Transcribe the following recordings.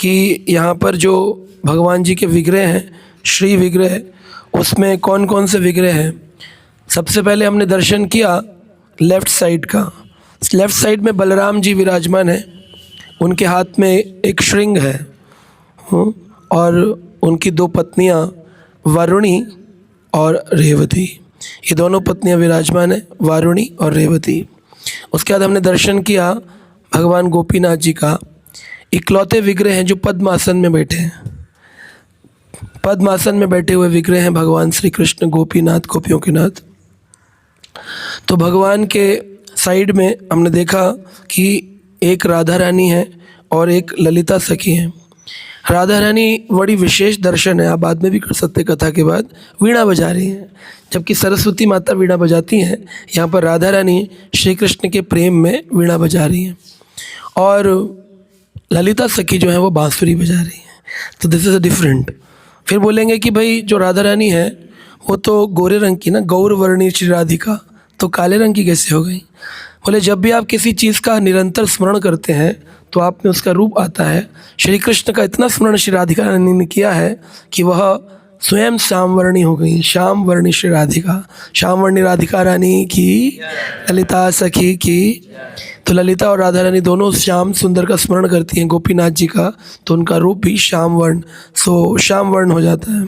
कि यहाँ पर जो भगवान जी के विग्रह हैं, श्री विग्रह, उसमें कौन कौन से विग्रह हैं। सबसे पहले हमने दर्शन किया लेफ़्ट साइड का। लेफ़्ट साइड में बलराम जी विराजमान हैं, उनके हाथ में एक श्रृंग है और उनकी दो पत्नियाँ वारुणी और रेवती, ये दोनों पत्नियाँ विराजमान हैं, वारुणी और रेवती। उसके बाद हमने दर्शन किया भगवान गोपीनाथ जी का। इकलौते विग्रह हैं जो पद्मासन में बैठे हैं, पद्मासन में बैठे हुए विग्रह हैं भगवान श्री कृष्ण गोपीनाथ, गोपियों के नाथ। तो भगवान के साइड में हमने देखा कि एक राधा रानी है और एक ललिता सखी हैं। राधा रानी बड़ी विशेष दर्शन है, आप बाद में भी कर सकते कथा के बाद। वीणा बजा रही हैं, जबकि सरस्वती माता वीणा बजाती हैं, यहाँ पर राधा रानी श्री कृष्ण के प्रेम में वीणा बजा रही हैं और ललिता सखी जो है वो बांसुरी बजा रही हैं। तो दिस इज़ अ डिफरेंट। फिर बोलेंगे कि भाई जो राधा रानी है वो तो गोरे रंग की ना, गौर वर्णी श्री राधिका, तो काले रंग की कैसे हो गई। बोले जब भी आप किसी चीज़ का निरंतर स्मरण करते हैं तो आप में उसका रूप आता है। श्री कृष्ण का इतना स्मरण श्री राधिका रानी ने किया है कि वह स्वयं श्यामवर्णी हो गई, श्याम वर्णी श्री राधिका। श्यामवर्णी राधिका रानी की, ललिता सखी की। तो ललिता और राधा रानी दोनों श्याम सुंदर का स्मरण करती हैं, गोपीनाथ जी का, तो उनका रूप भी श्याम वर्ण, सो श्याम वर्ण हो जाता है।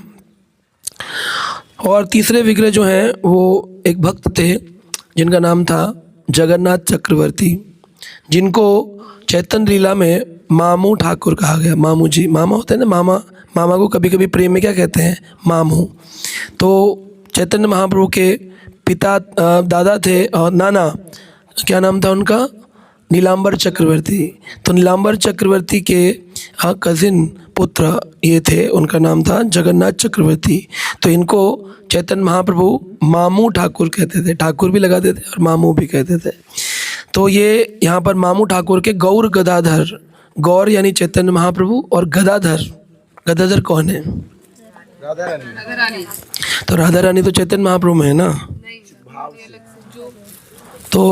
और तीसरे विग्रह जो हैं वो एक भक्त थे जिनका नाम था जगन्नाथ चक्रवर्ती, जिनको चैतन्य लीला में मामू ठाकुर कहा गया। मामू जी, मामा होते हैं ना, मामा, मामा को कभी कभी प्रेम में क्या कहते हैं, मामू। तो चैतन्य महाप्रभु के पिता, दादा थे और नाना, क्या नाम था उनका, नीलांबर चक्रवर्ती। तो नीलांबर चक्रवर्ती के कज़िन पुत्र ये थे, उनका नाम था जगन्नाथ चक्रवर्ती। तो इनको चैतन्य महाप्रभु मामू ठाकुर कहते थे, ठाकुर भी लगाते थे और मामू भी कहते थे। तो ये यहाँ पर मामू ठाकुर के गौर गदाधर, गौर यानी चैतन्य महाप्रभु और गदाधर, गदाधर कौन है, राधा रानी। तो राधा रानी तो चैतन्य महाप्रभु में है ना। तो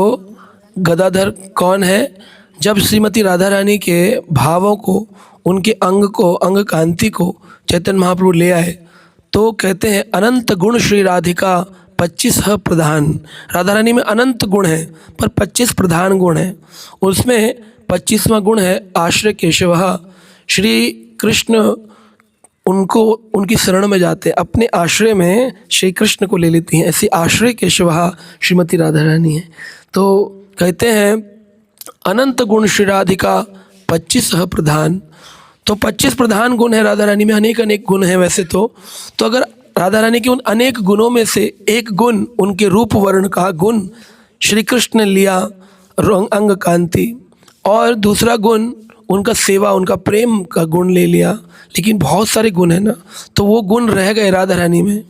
गदाधर कौन है, जब श्रीमती राधा रानी के भावों को, उनके अंग को, अंग कांति को चैतन्य महाप्रभु ले आए तो कहते हैं अनंत गुण श्री राधिका 25 प्रधान। राधा रानी में अनंत गुण हैं पर 25 प्रधान गुण हैं। उसमें 25वां गुण है आश्रय केशव। श्री कृष्ण उनको, उनकी शरण में जाते हैं, अपने आश्रय में श्री कृष्ण को ले लेती हैं। ऐसी आश्रय केशव श्रीमती राधा रानी है। तो कहते हैं अनंत गुण श्री राधिका 25 प्रधान। तो 25 प्रधान गुण है राधा रानी में, अनेक अनेक गुण हैं वैसे तो अगर राधा रानी के उन अनेक गुणों में से एक गुण, उनके रूप वर्ण का गुण श्री कृष्ण ने लिया, अंग कांति, और दूसरा गुण उनका सेवा, उनका प्रेम का गुण ले लिया। लेकिन बहुत सारे गुण हैं ना, तो वो गुण रह गए राधा रानी में।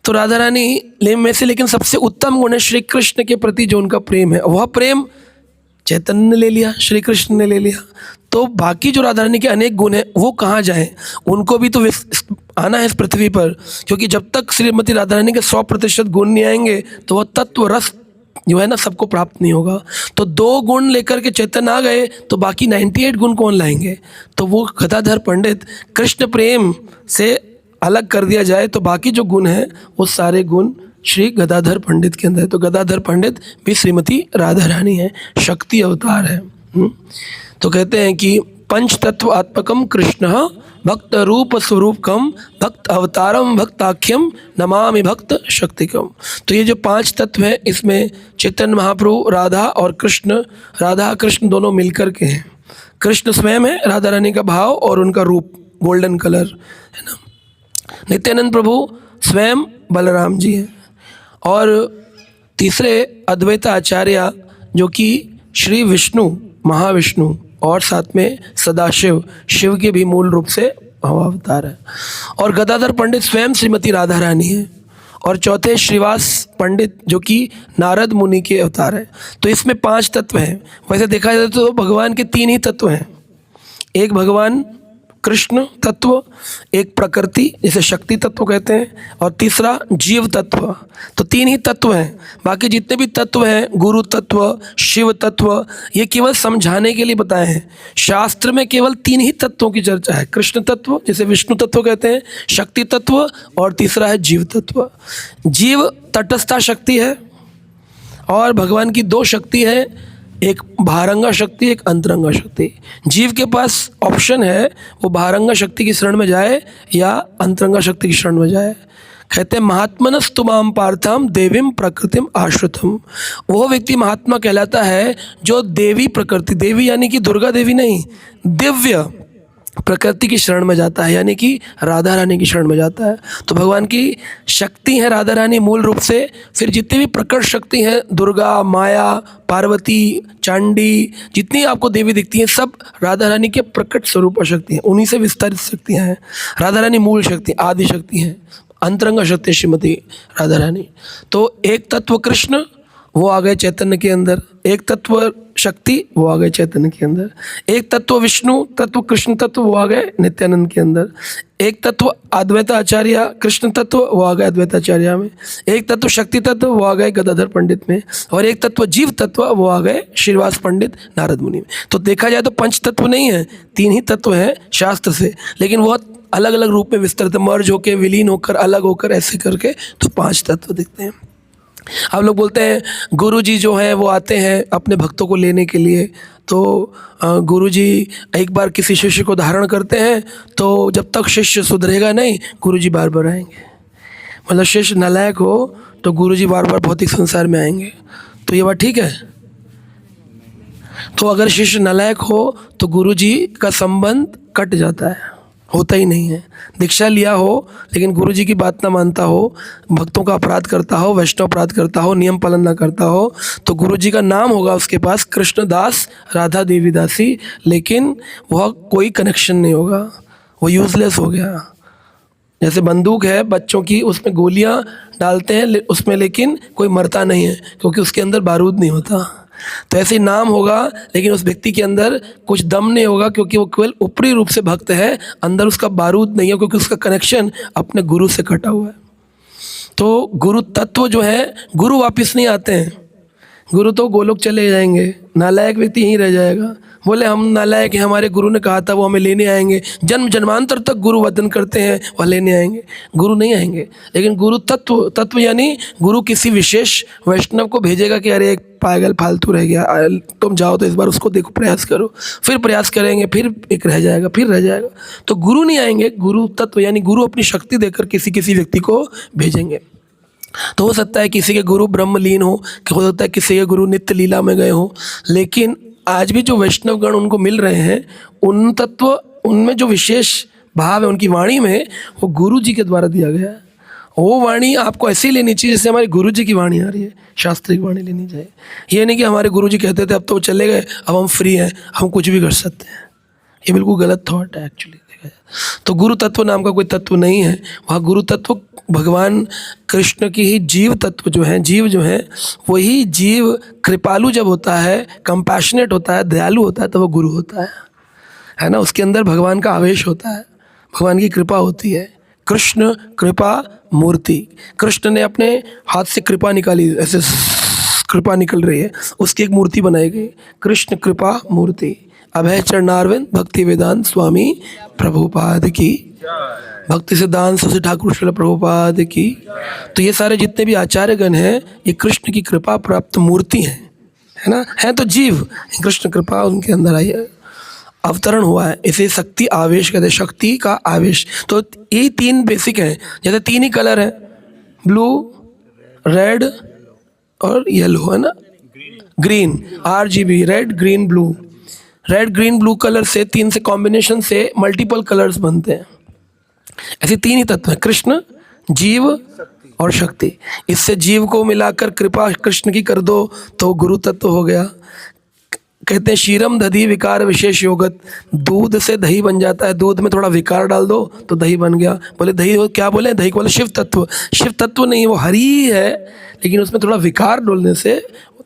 तो राधा रानी में से लेकिन सबसे उत्तम गुण है श्री कृष्ण के प्रति जो उनका प्रेम है, वह प्रेम चैतन्य ने ले लिया, श्री कृष्ण ने ले लिया। तो बाकी जो राधा रानी के अनेक गुण हैं वो कहाँ जाएं, उनको भी तो आना है इस पृथ्वी पर, क्योंकि जब तक श्रीमती राधा रानी के 100% गुण नहीं आएंगे तो वह तत्व रस जो है ना सबको प्राप्त नहीं होगा। तो 2 गुण लेकर के चैतन्य आ गए तो बाकी 98 गुण कौन लाएंगे। तो वो गदाधर पंडित, कृष्ण प्रेम से अलग कर दिया जाए तो बाकी जो गुण हैं वो सारे गुण श्री गदाधर पंडित के अंदर है। तो गदाधर पंडित भी श्रीमती राधा रानी है, शक्ति अवतार है। तो कहते हैं कि पंच तत्व आत्मकम कृष्ण भक्त रूप स्वरूपकम भक्त अवतारम भक्ताख्यम नमामि भक्त शक्तिकम। तो ये जो 5 तत्व हैं इसमें चैतन्य महाप्रभु, राधा और कृष्ण, राधा कृष्ण दोनों मिलकर के हैं। कृष्ण स्वयं है, राधा रानी का भाव और उनका रूप गोल्डन कलर है ना। नित्यानंद प्रभु स्वयं बलराम जी हैं। और तीसरे अद्वैत आचार्य जो कि श्री विष्णु, महाविष्णु और साथ में सदाशिव, शिव के भी मूल रूप से अवतार है। और गदाधर पंडित स्वयं श्रीमती राधा रानी है। और चौथे श्रीवास पंडित जो कि नारद मुनि के अवतार हैं। तो इसमें 5 तत्व हैं। वैसे देखा जाए तो भगवान के 3 ही तत्व हैं। एक भगवान कृष्ण तत्व, एक प्रकृति जिसे शक्ति तत्व कहते हैं, और तीसरा जीव तत्व। तो 3 ही तत्व हैं। बाकी जितने भी तत्व हैं, गुरु तत्व, शिव तत्व, ये केवल समझाने के लिए बताए हैं। शास्त्र में केवल 3 ही तत्वों की चर्चा है। कृष्ण तत्व जिसे विष्णु तत्व कहते हैं, शक्ति तत्व, और तीसरा है जीव तत्व। जीव तटस्था शक्ति है, और भगवान की 2 शक्ति है, एक बहिरंगा शक्ति, एक अंतरंगा शक्ति। जीव के पास ऑप्शन है, वो बहिरंगा शक्ति की शरण में जाए या अंतरंगा शक्ति की शरण में जाए। कहते हैं महात्मनस्तु माम पार्थम देवीम प्रकृतिम आश्रितम। वो व्यक्ति महात्मा कहलाता है जो देवी प्रकृति, देवी यानी कि दुर्गा देवी नहीं, दिव्य प्रकृति की शरण में जाता है, यानी कि राधा रानी की शरण में जाता है। तो भगवान की शक्ति है राधा रानी मूल रूप से। फिर जितनी भी प्रकट शक्ति हैं, दुर्गा, माया, पार्वती, चांडी, जितनी आपको देवी दिखती हैं, सब राधा रानी के प्रकट स्वरूप शक्ति हैं, उन्हीं से विस्तारित शक्तियाँ हैं। राधा रानी मूल शक्ति, आदि शक्ति हैं, अंतरंगा शक्ति श्रीमती राधा रानी। तो एक तत्व कृष्ण, वो आ गए चैतन्य के अंदर। एक तत्व शक्ति, वो आ गए चैतन्य के अंदर। एक तत्व विष्णु तत्व, कृष्ण तत्व, वो आ गए नित्यानंद के अंदर। एक तत्व अद्वैताचार्य कृष्ण तत्व, वो आ गए अद्वैताचार्य में। एक तत्व शक्ति तत्व, वो आ गए गदाधर पंडित में। और एक तत्व जीव तत्व, वो आ गए श्रीवास पंडित नारद मुनि में। तो देखा जाए तो 5 तत्व नहीं है, 3 ही तत्व हैं शास्त्र से, लेकिन वो अलग अलग रूप में विस्तृत, मर्ज होकर, विलीन होकर, अलग होकर, ऐसे करके तो 5 तत्व दिखते हैं। अब लोग बोलते हैं गुरु जी जो हैं वो आते हैं अपने भक्तों को लेने के लिए। तो गुरु जी एक बार किसी शिष्य को धारण करते हैं, तो जब तक शिष्य सुधरेगा नहीं, गुरु जी बार बार आएंगे। मतलब शिष्य नालायक हो तो गुरु जी बार बार भौतिक संसार में आएंगे। तो ये बात ठीक है? तो अगर शिष्य नालायक हो तो गुरु जी का संबंध कट जाता है, होता ही नहीं है। दीक्षा लिया हो लेकिन गुरु जी की बात ना मानता हो, भक्तों का अपराध करता हो, वैष्णव अपराध करता हो, नियम पालन ना करता हो, तो गुरु जी का नाम होगा उसके पास कृष्णदास, राधा देवी दासी, लेकिन वह कोई कनेक्शन नहीं होगा, वो यूजलेस हो गया। जैसे बंदूक है बच्चों की, उसमें गोलियां डालते हैं उसमें, लेकिन कोई मरता नहीं है क्योंकि उसके अंदर बारूद नहीं होता। तो ऐसे ही नाम होगा लेकिन उस व्यक्ति के अंदर कुछ दम नहीं होगा, क्योंकि वो केवल ऊपरी रूप से भक्त है, अंदर उसका बारूद नहीं है, क्योंकि उसका कनेक्शन अपने गुरु से कटा हुआ है। तो गुरु तत्व जो है, गुरु वापस नहीं आते हैं, गुरु तो गोलोक चले जाएंगे, नालायक व्यक्ति यहीं रह जाएगा। बोले हम नालायक हैं, हमारे गुरु ने कहा था वो हमें लेने आएंगे, जन्म जन्मांतर तक गुरु वदन करते हैं, वह लेने आएंगे। गुरु नहीं आएंगे, लेकिन गुरु तत्व यानी गुरु किसी विशेष वैष्णव को भेजेगा कि अरे एक पागल फालतू रह गया, तुम जाओ तो इस बार उसको देखो, प्रयास करो। फिर प्रयास करेंगे, फिर एक रह जाएगा, फिर रह जाएगा। तो गुरु नहीं आएंगे, गुरु तत्व यानी गुरु अपनी शक्ति देकर किसी किसी व्यक्ति को भेजेंगे। तो हो सकता है किसी के गुरु ब्रह्मलीन हो सकता है किसी के गुरु नित्य लीला में गए हो, लेकिन आज भी जो वैष्णव गण उनको मिल रहे हैं, उन तत्व, उनमें जो विशेष भाव है उनकी वाणी में, वो गुरु जी के द्वारा दिया गया है। वो वाणी आपको ऐसी लेनी चाहिए जैसे हमारे गुरु जी की वाणी आ रही है, शास्त्रिक वाणी लेनी चाहिए। ये नहीं कि हमारे गुरु जी कहते थे अब तो वो चले गए, अब हम फ्री हैं, हम कुछ भी कर सकते हैं। ये बिल्कुल गलत थॉट है एक्चुअली। तो गुरु तत्व नाम का कोई तत्व नहीं है, वहाँ गुरु तत्व भगवान कृष्ण की ही जीव तत्व जो हैं, जीव जो हैं, वही जीव कृपालु जब होता है, कंपैशनेट होता है, दयालु होता है, तो वो गुरु होता है ना। उसके अंदर भगवान का आवेश होता है, भगवान की कृपा होती है। कृष्ण कृपा मूर्ति, कृष्ण ने अपने हाथ से कृपा निकाली, ऐसे कृपा निकल रही है, उसकी एक मूर्ति बनाई गई, कृष्ण कृपा मूर्ति। अभय चरणारविंद भक्ति वेदांत स्वामी प्रभुपाद की, भक्ति सिद्धांत सरस्वती ठाकुर श्रील प्रभुपाद की। तो ये सारे जितने भी आचार्यगण हैं, ये कृष्ण की कृपा प्राप्त मूर्ति हैं, है ना। है तो जीव, कृष्ण कृपा उनके अंदर आई है, अवतरण हुआ है, इसे शक्ति आवेश कहते हैं, शक्ति का आवेश। तो ये 3 बेसिक हैं। जैसे 3 ही कलर हैं, ब्लू, रेड और येलो, है ना, green, RGB, red green blue. Red green blue colour से 3 से कॉम्बिनेशन से मल्टीपल कलर्स बनते हैं। ऐसे 3 ही तत्व हैं, कृष्ण, जीव और शक्ति। इससे जीव को मिलाकर कृपा कृष्ण की कर दो तो गुरु तत्व हो गया। कहते हैं क्षीरम दधी विकार विशेष योगत, दूध से दही बन जाता है, दूध में थोड़ा विकार डाल दो तो दही बन गया। बोले दही क्या बोले, दही को बोले शिव तत्व। शिव तत्व नहीं, वो हरि है, लेकिन उसमें थोड़ा विकार डालने से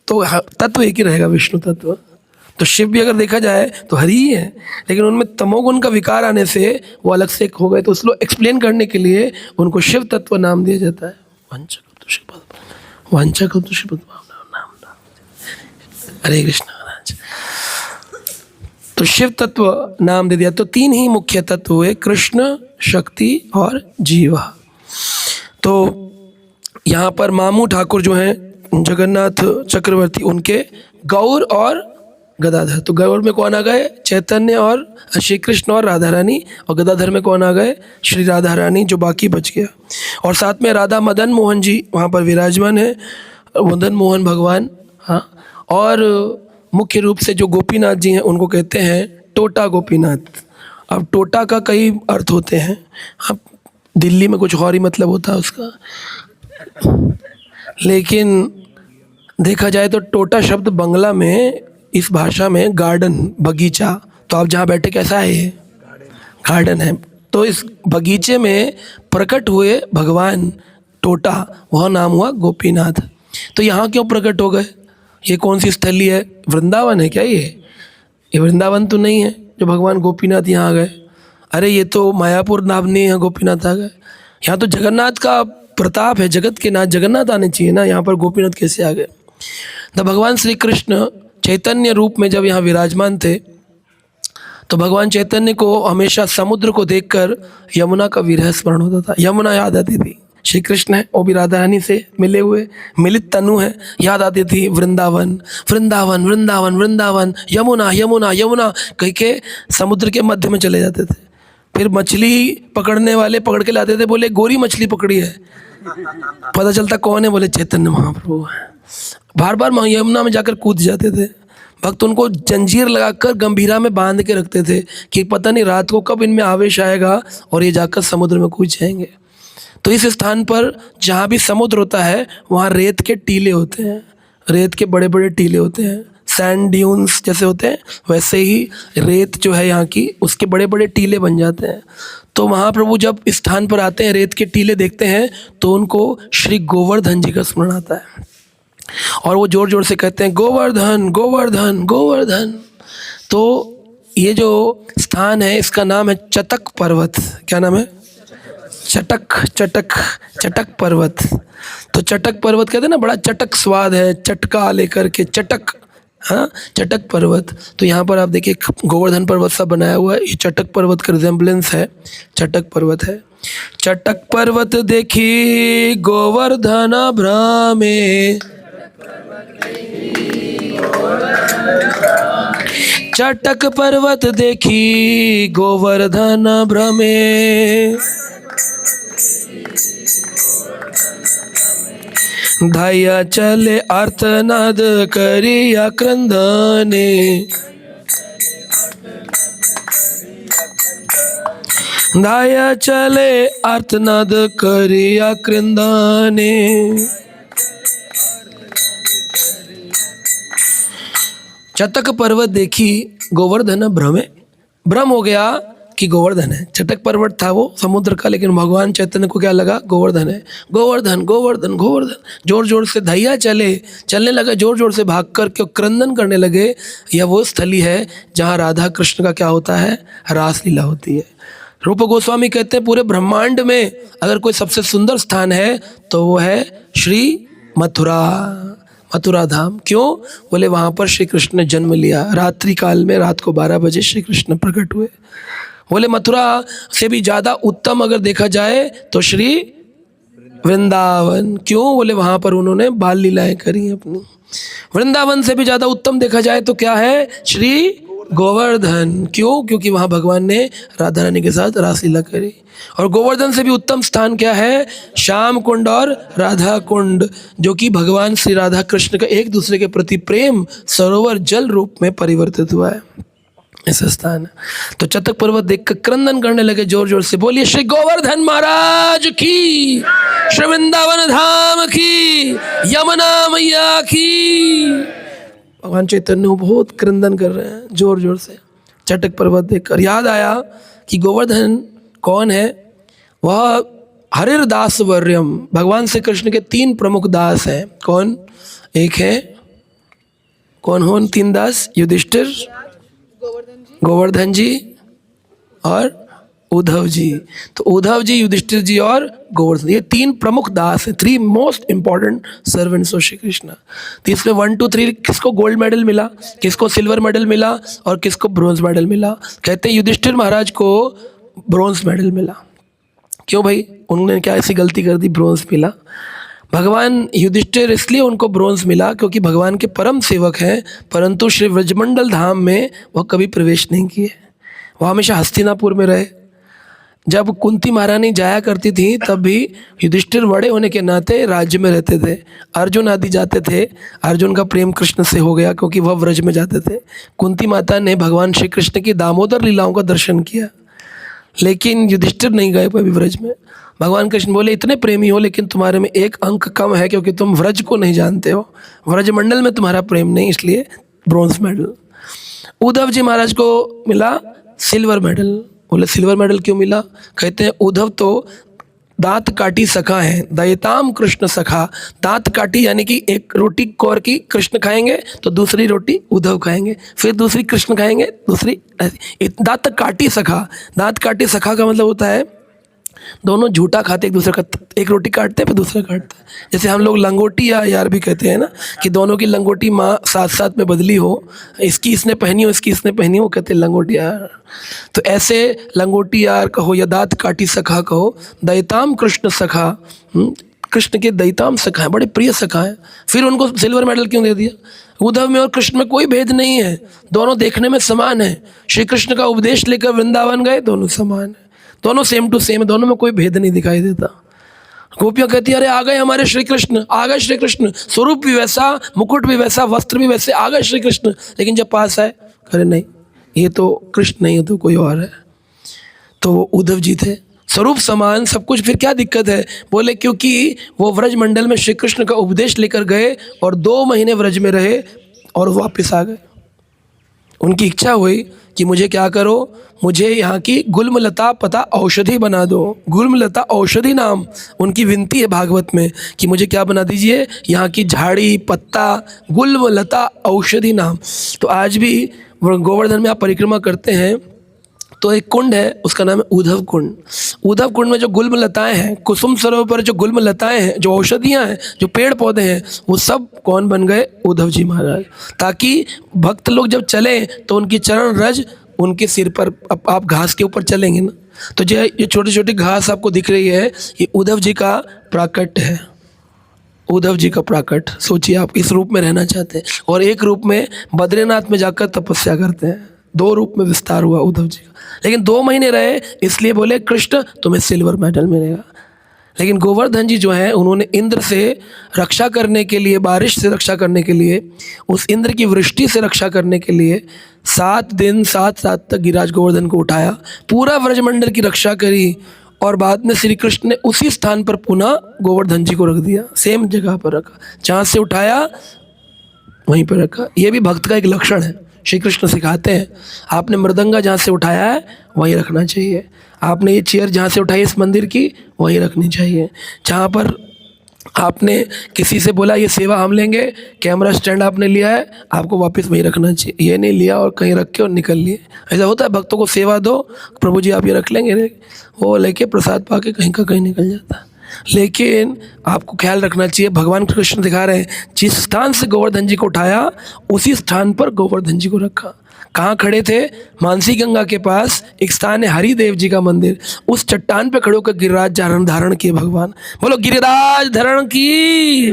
तो तत्व एक ही रहेगा, विष्णु तत्व। तो शिव भी अगर देखा जाए तो हरि ही है, लेकिन उनमें तमोगुण का विकार आने से वो अलग से एक हो गए। तो उसको एक्सप्लेन करने के लिए उनको शिव तत्व नाम दिया जाता है। वांछा शिव नाम। हरे कृष्ण महाराज। तो शिव तत्व नाम दे दिया। तो 3 ही मुख्य तत्व हुए, कृष्ण, शक्ति और जीवा। तो यहाँ पर मामू ठाकुर जो हैं जगन्नाथ चक्रवर्ती, उनके गौर और गदाधर। तो गौर में कौन आ गए? चैतन्य और श्री कृष्ण और राधा रानी। और गदाधर में कौन आ गए? श्री राधा रानी, जो बाकी बच गया। और साथ में राधा मदन मोहन जी वहाँ पर विराजमान है, मदन मोहन भगवान। हाँ, और मुख्य रूप से जो गोपीनाथ जी हैं उनको कहते हैं टोटा गोपीनाथ। अब टोटा का कई अर्थ होते हैं। अब दिल्ली में कुछ और ही मतलब होता है उसका, लेकिन देखा जाए तो टोटा शब्द बंगला में, इस भाषा में गार्डन, बगीचा। तो आप जहाँ बैठे कैसा है? ये गार्डन है। तो इस बगीचे में प्रकट हुए भगवान टोटा, वह नाम हुआ गोपीनाथ। तो यहाँ क्यों प्रकट हो गए? ये कौन सी स्थली है? वृंदावन है क्या ये वृंदावन तो नहीं है जो भगवान गोपीनाथ यहाँ आ गए। अरे ये तो मायापुर नाम नहीं है, गोपीनाथ आ गए। यहाँ तो जगन्नाथ का प्रताप है, जगत के नाथ जगन्नाथ आने चाहिए ना, यहाँ पर गोपीनाथ कैसे आ गए? तो भगवान श्री कृष्ण चैतन्य रूप में जब यहाँ विराजमान थे तो भगवान चैतन्य को हमेशा समुद्र को देखकर यमुना का विरह स्मरण होता था। यमुना याद आती थी। श्री कृष्ण है, वो भी राधा रानी से मिले हुए, मिलित तनु है, याद आती थी वृंदावन वृंदावन वृंदावन वृंदावन, यमुना यमुना यमुना कह के समुद्र के मध्य में चले जाते थे। फिर मछली पकड़ने वाले पकड़ के लाते थे, बोले गोरी मछली पकड़ी है, पता चलता कौन है, बोले चैतन्य महाप्रभु है। बार बार यमुना में जाकर कूद जाते थे। भक्त उनको जंजीर लगाकर गंभीरा में बांध के रखते थे कि पता नहीं रात को कब इनमें आवेश आएगा और ये जाकर समुद्र में कूद जाएंगे। तो इस स्थान पर जहाँ भी समुद्र होता है वहाँ रेत के टीले होते हैं, रेत के बड़े बड़े टीले होते हैं, सैंड ड्यून्स जैसे होते हैं वैसे ही रेत जो है यहाँ की, उसके बड़े बड़े टीले बन जाते हैं। तो महाप्रभु जब इस स्थान पर आते हैं, रेत के टीले देखते हैं तो उनको श्री गोवर्धन जी का स्मरण आता है और वो जोर जोर से कहते हैं गोवर्धन गोवर्धन गोवर्धन। तो ये जो स्थान है इसका नाम है चटक पर्वत। क्या नाम है? चटक पर्वत। तो चटक पर्वत कहते हैं ना, बड़ा चटक स्वाद है, चटका लेकर के चटक, हाँ, चटक पर्वत। तो यहाँ पर आप देखिए गोवर्धन पर्वत सा बनाया हुआ है, ये चटक पर्वत का रिजेम्बलेंस है, चटक पर्वत है। चटक पर्वत देखी गोवर्धन भ्रमे, चटक पर्वत देखी गोवर्धन भ्रमे, धाया चले आर्तनाद करिया क्रंदने, धाया चले आर्तनाद करिया क्रंदने। चटक पर्वत देखी गोवर्धन भ्रमे, भ्रम हो गया कि गोवर्धन है। चटक पर्वत था वो समुद्र का, लेकिन भगवान चैतन्य को क्या लगा? गोवर्धन है। गोवर्धन गोवर्धन गोवर्धन, जोर जोर से धैया चलने लगा, जोर जोर से भाग कर के क्रंदन करने लगे। यह वो स्थली है जहाँ राधा कृष्ण का क्या होता है? रासलीला होती है। रूप गोस्वामी कहते हैं पूरे ब्रह्मांड में अगर कोई सबसे सुंदर स्थान है तो वो है श्री मथुरा धाम। क्यों? बोले वहाँ पर श्री कृष्ण ने जन्म लिया। रात्रि काल में, रात को 12 बजे श्री कृष्ण प्रकट हुए। बोले मथुरा से भी ज़्यादा उत्तम अगर देखा जाए तो श्री वृंदावन। क्यों? बोले वहाँ पर उन्होंने बाल लीलाएं करी अपनी। वृंदावन से भी ज़्यादा उत्तम देखा जाए तो क्या है? श्री गोवर्धन। क्यों? क्योंकि वहाँ भगवान ने राधा रानी के साथ रासलीला करी। और गोवर्धन से भी उत्तम स्थान क्या है? श्याम कुंड और राधा कुंड, जो कि भगवान श्री राधा कृष्ण का एक दूसरे के प्रति प्रेम सरोवर जल रूप में परिवर्तित हुआ है ऐसा स्थान है। तो चटक पर्वत देखकर क्रंदन करने लगे जोर जोर से। बोलिए श्री गोवर्धन महाराज की, श्री वृंदावन धाम की, यमुना मैया की। भगवान चैतन्य बहुत क्रंदन कर रहे हैं जोर जोर से चटक पर्वत देखकर। याद आया कि गोवर्धन कौन है? वह हरिर दास वर्यम, भगवान श्री कृष्ण के 3 प्रमुख दास हैं। कौन? एक है कौन हो तीन दास? युधिष्ठिर, गोवर्धन जी और उद्धव जी। तो उद्धव जी, युधिष्ठिर जी और गोवर्धन, ये तीन प्रमुख दास हैं, 3 most important servants of Shri Krishna. तो इसमें 1 2 3 किसको गोल्ड मेडल मिला, किसको सिल्वर मेडल मिला और किसको ब्रोंज मेडल मिला? कहते हैं युधिष्ठिर महाराज को ब्रोंज मेडल मिला। क्यों भाई, उन्होंने क्या ऐसी गलती कर दी ब्रोंज मिला? भगवान युधिष्ठिर इसलिए उनको ब्रोंज मिला क्योंकि भगवान के परम सेवक हैं, परंतु श्री व्रजमंडल धाम में वह कभी प्रवेश नहीं किए, वह हमेशा हस्तिनापुर में रहे। जब कुंती महारानी जाया करती थी तब भी युधिष्ठिर बड़े होने के नाते राज्य में रहते थे। अर्जुन आदि जाते थे, अर्जुन का प्रेम कृष्ण से हो गया क्योंकि वह व्रज में जाते थे। कुंती माता ने भगवान श्री कृष्ण की दामोदर लीलाओं का दर्शन किया, लेकिन युधिष्ठिर नहीं गए कभी व्रज में। भगवान कृष्ण बोले इतने प्रेमी हो लेकिन तुम्हारे में एक अंक कम है क्योंकि तुम व्रज को नहीं जानते हो, व्रज मंडल में तुम्हारा प्रेम नहीं, इसलिए ब्रोंज मेडल। उद्धव जी महाराज को मिला सिल्वर मेडल। बोले सिल्वर मेडल क्यों मिला? कहते हैं उद्धव तो दांत काटी सखा है, दयताम कृष्ण सखा। दांत काटी यानी कि एक रोटी कौर की कृष्ण खाएंगे तो दूसरी रोटी उद्धव खाएंगे, फिर दूसरी कृष्ण खाएंगे, दूसरी दांत काटी सखा। दांत काटी सखा का मतलब होता है दोनों झूठा खाते एक दूसरे का, एक रोटी काटते हैं फिर दूसरा काटता है। जैसे हम लोग लंगोटी या यार भी कहते हैं ना कि दोनों की लंगोटी माँ साथ साथ में बदली हो, इसकी इसने पहनी हो इसकी इसने पहनी हो, कहते हैं लंगोटी यार। तो ऐसे लंगोटी यार कहो या दांत काटी सखा कहो, दयताम कृष्ण सखा, कृष्ण के दयताम सखा है, बड़े प्रिय सखा है। फिर उनको सिल्वर मेडल क्यों दे दिया? उद्धव में और कृष्ण में कोई भेद नहीं है, दोनों देखने में समान है। श्री कृष्ण का उपदेश लेकर वृंदावन गए, दोनों समान है, दोनों सेम टू सेम है, दोनों में कोई भेद नहीं दिखाई देता। गोपियाँ कहती है अरे आ गए हमारे श्री कृष्ण, आ गए श्री कृष्ण, स्वरूप भी वैसा, मुकुट भी वैसा, वस्त्र भी वैसे, आ गए श्री कृष्ण। लेकिन जब पास आए अरे नहीं, ये तो कृष्ण नहीं, ये तो कोई और है। तो वो उद्धव जी थे, स्वरूप समान सब कुछ, फिर क्या दिक्कत है? बोले क्योंकि वो व्रज मंडल में श्री कृष्ण का उपदेश लेकर गए और 2 महीने व्रज में रहे और वापस आ गए। उनकी इच्छा हुई कि मुझे क्या करो, मुझे यहाँ की गुल्मलता पता औषधि बना दो। गुल्मलता औषधि नाम उनकी विनती है भागवत में कि मुझे क्या बना दीजिए, यहाँ की झाड़ी पत्ता गुल्मलता औषधि नाम। तो आज भी गोवर्धन में आप परिक्रमा करते हैं तो एक कुंड है, उसका नाम है उद्धव कुंड। उद्धव कुंड में जो गुल्म लताएँ हैं, कुसुम सरोवर पर जो गुल्म लताएँ हैं, जो औषधियाँ हैं, जो पेड़ पौधे हैं, वो सब कौन बन गए? उद्धव जी महाराज। ताकि भक्त लोग जब चले तो उनकी चरण रज उनके सिर पर, आप घास के ऊपर चलेंगे ना तो जो ये छोटी छोटी घास आपको दिख रही है, ये उद्धव जी का प्राकट्य है। उद्धव जी का प्राकट, सोचिए आप इस रूप में रहना चाहते हैं और एक रूप में बद्रीनाथ में जाकर तपस्या करते हैं, 2 रूप में विस्तार हुआ उद्धव जी का। लेकिन 2 महीने रहे इसलिए बोले कृष्ण तुम्हें सिल्वर मेडल मिलेगा। लेकिन गोवर्धन जी जो हैं उन्होंने इंद्र से रक्षा करने के लिए, बारिश से रक्षा करने के लिए, उस इंद्र की वृष्टि से रक्षा करने के लिए 7 दिन 7 रात तक गिरिराज गोवर्धन को उठाया, पूरा व्रजमंडल की रक्षा करी और बाद में श्री कृष्ण ने उसी स्थान पर पुनः गोवर्धन जी को रख दिया, सेम जगह पर रखा, जहाँ से उठाया वहीं पर रखा। ये भी भक्त का एक लक्षण है। श्री कृष्ण सिखाते हैं आपने मृदंगा जहाँ से उठाया है वहीं रखना चाहिए, आपने ये चेयर जहाँ से उठाई इस मंदिर की वहीं रखनी चाहिए, जहाँ पर आपने किसी से बोला ये सेवा हम लेंगे, कैमरा स्टैंड आपने लिया है, आपको वापस वहीं रखना चाहिए। ये नहीं लिया और कहीं रख के और निकल लिए। ऐसा होता है, भक्तों को सेवा दो, प्रभु जी आप ये रख लेंगे, वो लेके प्रसाद पा के कहीं का कहीं निकल जाता है। लेकिन आपको ख्याल रखना चाहिए, भगवान कृष्ण दिखा रहे हैं जिस स्थान से गोवर्धन जी को उठाया उसी स्थान पर गोवर्धन जी को रखा। कहाँ खड़े थे? मानसी गंगा के पास एक स्थान है हरिदेव जी का मंदिर, उस चट्टान पे खड़े होकर गिरिराज धारण किए भगवान। बोलो गिरिराज धारण की,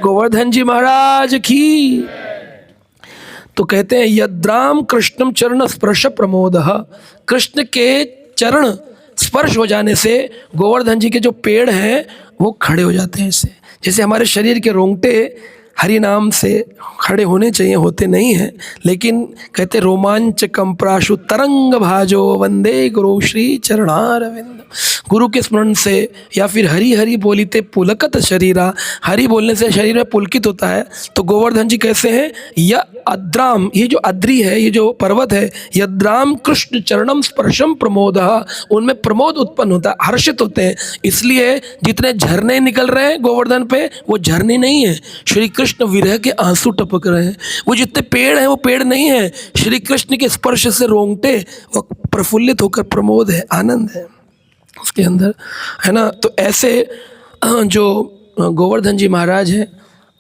गोवर्धन जी महाराज की। तो कहते हैं यद्राम कृष्णम चरण स्पर्श प्रमोदः, कृष्ण के चरण स्पर्श हो जाने से गोवर्धन जी के जो पेड़ हैं वो खड़े हो जाते हैं। इससे जैसे हमारे शरीर के रोंगटे हरि नाम से खड़े होने चाहिए, होते नहीं हैं, लेकिन कहते रोमांच कंप्राशु तरंग भाजो वंदे गुरु श्री चरणारविंद। गुरु के स्मरण से या फिर हरि हरि बोलिते पुलकत शरीरा, हरि बोलने से शरीर में पुलकित होता है। तो गोवर्धन जी कैसे हैं? या अद्राम, ये जो अद्री है, ये जो पर्वत है, यद्राम कृष्ण चरणम स्पर्शम प्रमोदः, उनमें प्रमोद उत्पन्न होता है, हर्षित होते हैं। इसलिए जितने झरने निकल रहे हैं गोवर्धन पे, वो झरने नहीं है, श्री कृष्ण विरह के आंसू टपक रहे हैं। वो जितने पेड़ हैं वो पेड़ नहीं है, श्री कृष्ण के स्पर्श से रोंगटे वो प्रफुल्लित होकर प्रमोद है, आनंद है उसके अंदर, है ना। तो ऐसे जो गोवर्धन जी महाराज हैं,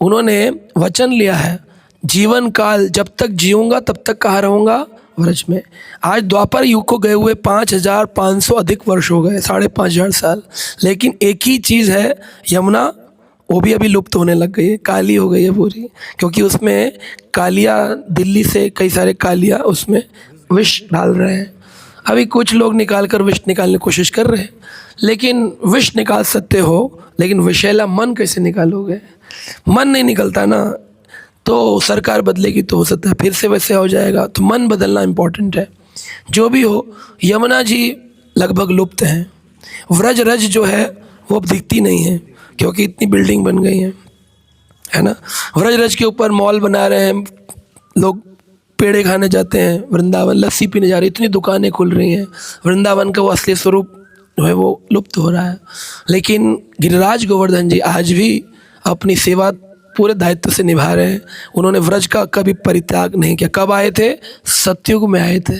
उन्होंने वचन लिया है, जीवन काल जब तक जीऊँगा तब तक कहाँ रहूँगा, व्रज में। आज द्वापर युग को गए हुए 5500 अधिक वर्ष हो गए, 5500 साल, लेकिन एक ही चीज़ है, यमुना वो भी अभी लुप्त होने लग गई है, काली हो गई है पूरी, क्योंकि उसमें कालिया, दिल्ली से कई सारे कालिया उसमें विष डाल रहे हैं। अभी कुछ लोग निकाल कर विष निकालने की कोशिश कर रहे हैं, लेकिन विष निकाल सकते हो, लेकिन विषैला मन कैसे निकालोगे? मन नहीं निकलता ना, तो सरकार बदलेगी तो हो सकता है फिर से वैसे हो जाएगा, तो मन बदलना इम्पोर्टेंट है। जो भी हो, यमुना जी लगभग लुप्त हैं। व्रज रज जो है वो अब दिखती नहीं है, क्योंकि इतनी बिल्डिंग बन गई है ना। व्रज रज के ऊपर मॉल बना रहे हैं लोग, पेड़े खाने जाते हैं, वृंदावन लस्सी पीने जा रहे हैं, इतनी दुकानें खुल रही हैं, वृंदावन का वो असली स्वरूप जो है वो लुप्त हो रहा है। लेकिन गिरिराज गोवर्धन जी आज भी अपनी सेवा पूरे दायित्व से निभा रहे हैं। उन्होंने व्रज का कभी परित्याग नहीं किया। कब आए थे? सतयुग में आए थे,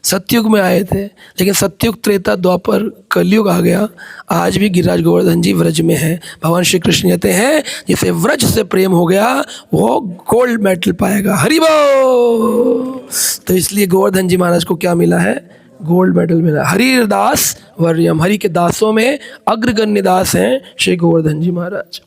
सतयुग में आए थे, लेकिन सतयुग, त्रेता, द्वापर, कलयुग आ गया, आज भी गिरिराज गोवर्धन जी व्रज में हैं। भगवान श्री कृष्ण कहते हैं जिसे व्रज से प्रेम हो गया वो गोल्ड मेडल पाएगा, हरि बोल। तो इसलिए गोवर्धन जी महाराज को क्या मिला है? गोल्ड मेडल मिला। हरिदास वर्यम, हरि के दासों में अग्रगण्य दास हैं श्री गोवर्धन जी महाराज।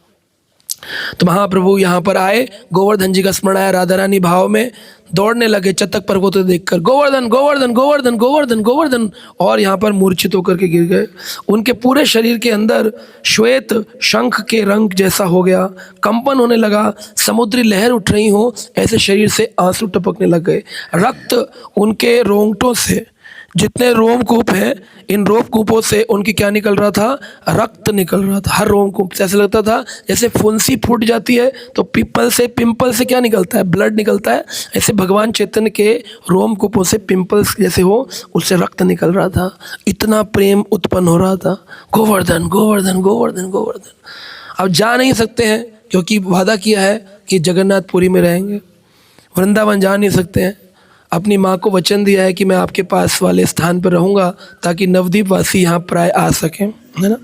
तो महाप्रभु यहाँ पर आए, गोवर्धन जी का स्मरण आया, राधा रानी भाव में दौड़ने लगे चतक पर्वतों देखकर, गोवर्धन गोवर्धन गोवर्धन गोवर्धन गोवर्धन, और यहाँ पर मूर्छित होकर के गिर गए। उनके पूरे शरीर के अंदर श्वेत शंख के रंग जैसा हो गया, कंपन होने लगा, समुद्री लहर उठ रही हो ऐसे शरीर से आंसू टपकने लग गए। रक्त उनके रोंगटों से, जितने रोमकूप हैं, इन रोमकूपों से उनकी क्या निकल रहा था? रक्त निकल रहा था। हर रोमकूप से ऐसा लगता था जैसे फुंसी फूट जाती है तो पिंपल से क्या निकलता है? ब्लड निकलता है। ऐसे भगवान चैतन्य के रोमकूपों से पिंपल्स जैसे हो, उससे रक्त निकल रहा था। इतना प्रेम उत्पन्न हो रहा था, गोवर्धन गोवर्धन गोवर्धन गोवर्धन। अब जा नहीं सकते हैं क्योंकि वादा किया है कि जगन्नाथपुरी में रहेंगे, वृंदावन जा नहीं सकते हैं। अपनी माँ को वचन दिया है कि मैं आपके पास वाले स्थान पर रहूँगा ताकि नवद्वीप वासी यहाँ प्राय आ सकें, है ना।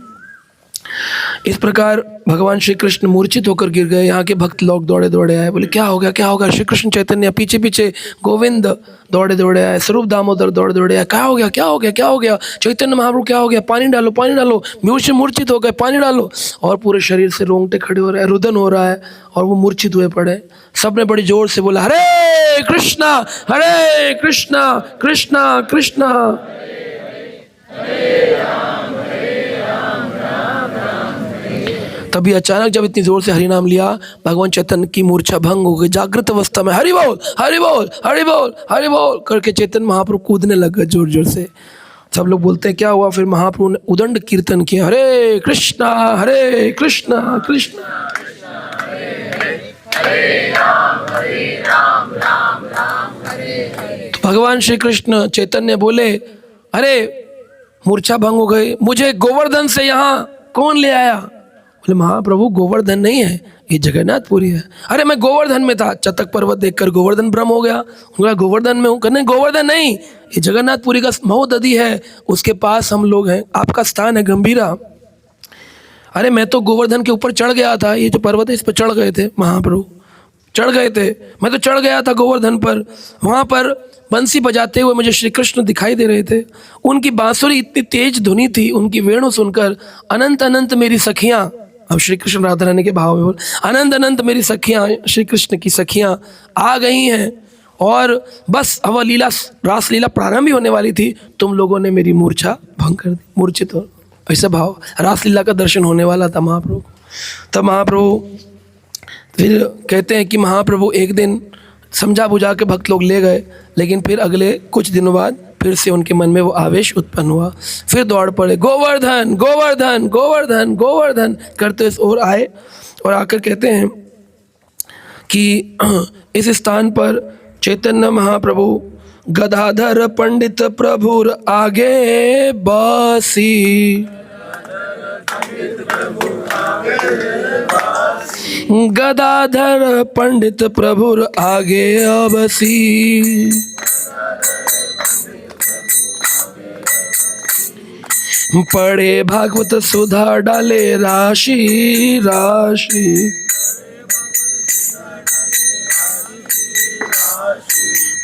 इस प्रकार भगवान श्री कृष्ण मूर्छित होकर गिर गए। यहाँ के भक्त लोग दौड़े दौड़े आए, बोले क्या हो गया, क्या होगा? श्री कृष्ण चैतन्य पीछे पीछे, गोविंद दौड़े दौड़े आए, स्वरूप दामोदर दौड़े दौड़े आए, क्या हो गया, क्या हो गया, क्या हो गया? चैतन्य महाप्रभु क्या हो गया? पानी डालो, पानी डालो, मूर्छित हो गए, पानी डालो। और पूरे शरीर से रोंगटे खड़े हो रहे हैं, रुदन हो रहा है, और वो मूर्छित हुए पड़े। सबने बड़ी जोर से बोला, हरे कृष्णा हरे कृष्णा कृष्णा कृष्णा तभी अचानक जब इतनी जोर से हरि नाम लिया, भगवान चैतन्य की मूर्छा भंग हो गई। जागृत अवस्था में हरि बोल हरि बोल हरि बोल हरि बोल करके चैतन्य महाप्रभु कूदने लग गए जोर जोर से। सब लोग बोलते हैं क्या हुआ? फिर महाप्रभु ने उदंड कीर्तन किया, हरे कृष्णा कृष्णा तो भगवान श्री कृष्ण चैतन्य बोले, अरे मूर्छा भंग हो गई, मुझे गोवर्धन से यहाँ कौन ले आया? बोले महाप्रभु गोवर्धन नहीं है, ये जगन्नाथपुरी है। अरे मैं गोवर्धन में था, चतक पर्वत देखकर गोवर्धन भ्रम हो गया, उनका गोवर्धन में हूँ। कहने गोवर्धन नहीं, ये जगन्नाथपुरी का महोदधि है, उसके पास हम लोग हैं, आपका स्थान है गंभीरा। अरे मैं तो गोवर्धन के ऊपर चढ़ गया था, ये जो पर्वत है इस पर चढ़ गए थे महाप्रभु, चढ़ गए थे, मैं तो चढ़ गया था गोवर्धन पर। वहाँ पर बंसी बजाते हुए मुझे श्री कृष्ण दिखाई दे रहे थे। उनकी बांसुरी इतनी तेज धुनी थी, उनकी वेणु सुनकर अनंत अनंत मेरी सखियाँ, अब श्री कृष्ण राधा रानी के भाव में बोल, अनंत अनंत मेरी सखियाँ, श्री कृष्ण की सखियाँ आ गई हैं, और बस अब लीला, रास लीला प्रारंभ ही होने वाली थी, तुम लोगों ने मेरी मूर्छा भंग कर दी, मूर्छित हो। ऐसा भाव, रासलीला का दर्शन होने वाला था महाप्रभु। तब महाप्रभु फिर कहते हैं कि महाप्रभु एक दिन समझा बुझा के भक्त लोग ले गए, लेकिन फिर अगले कुछ दिनों बाद फिर से उनके मन में वो आवेश उत्पन्न हुआ, फिर दौड़ पड़े, गोवर्धन गोवर्धन गोवर्धन गोवर्धन करते इस ओर आए, और आकर कहते हैं कि इस स्थान पर चैतन्य महाप्रभु गदाधर पंडित प्रभुर आगे बसी, गदाधर पंडित प्रभुर आगे बसी। पढ़े भागवत सुधा डाले राशि राशि,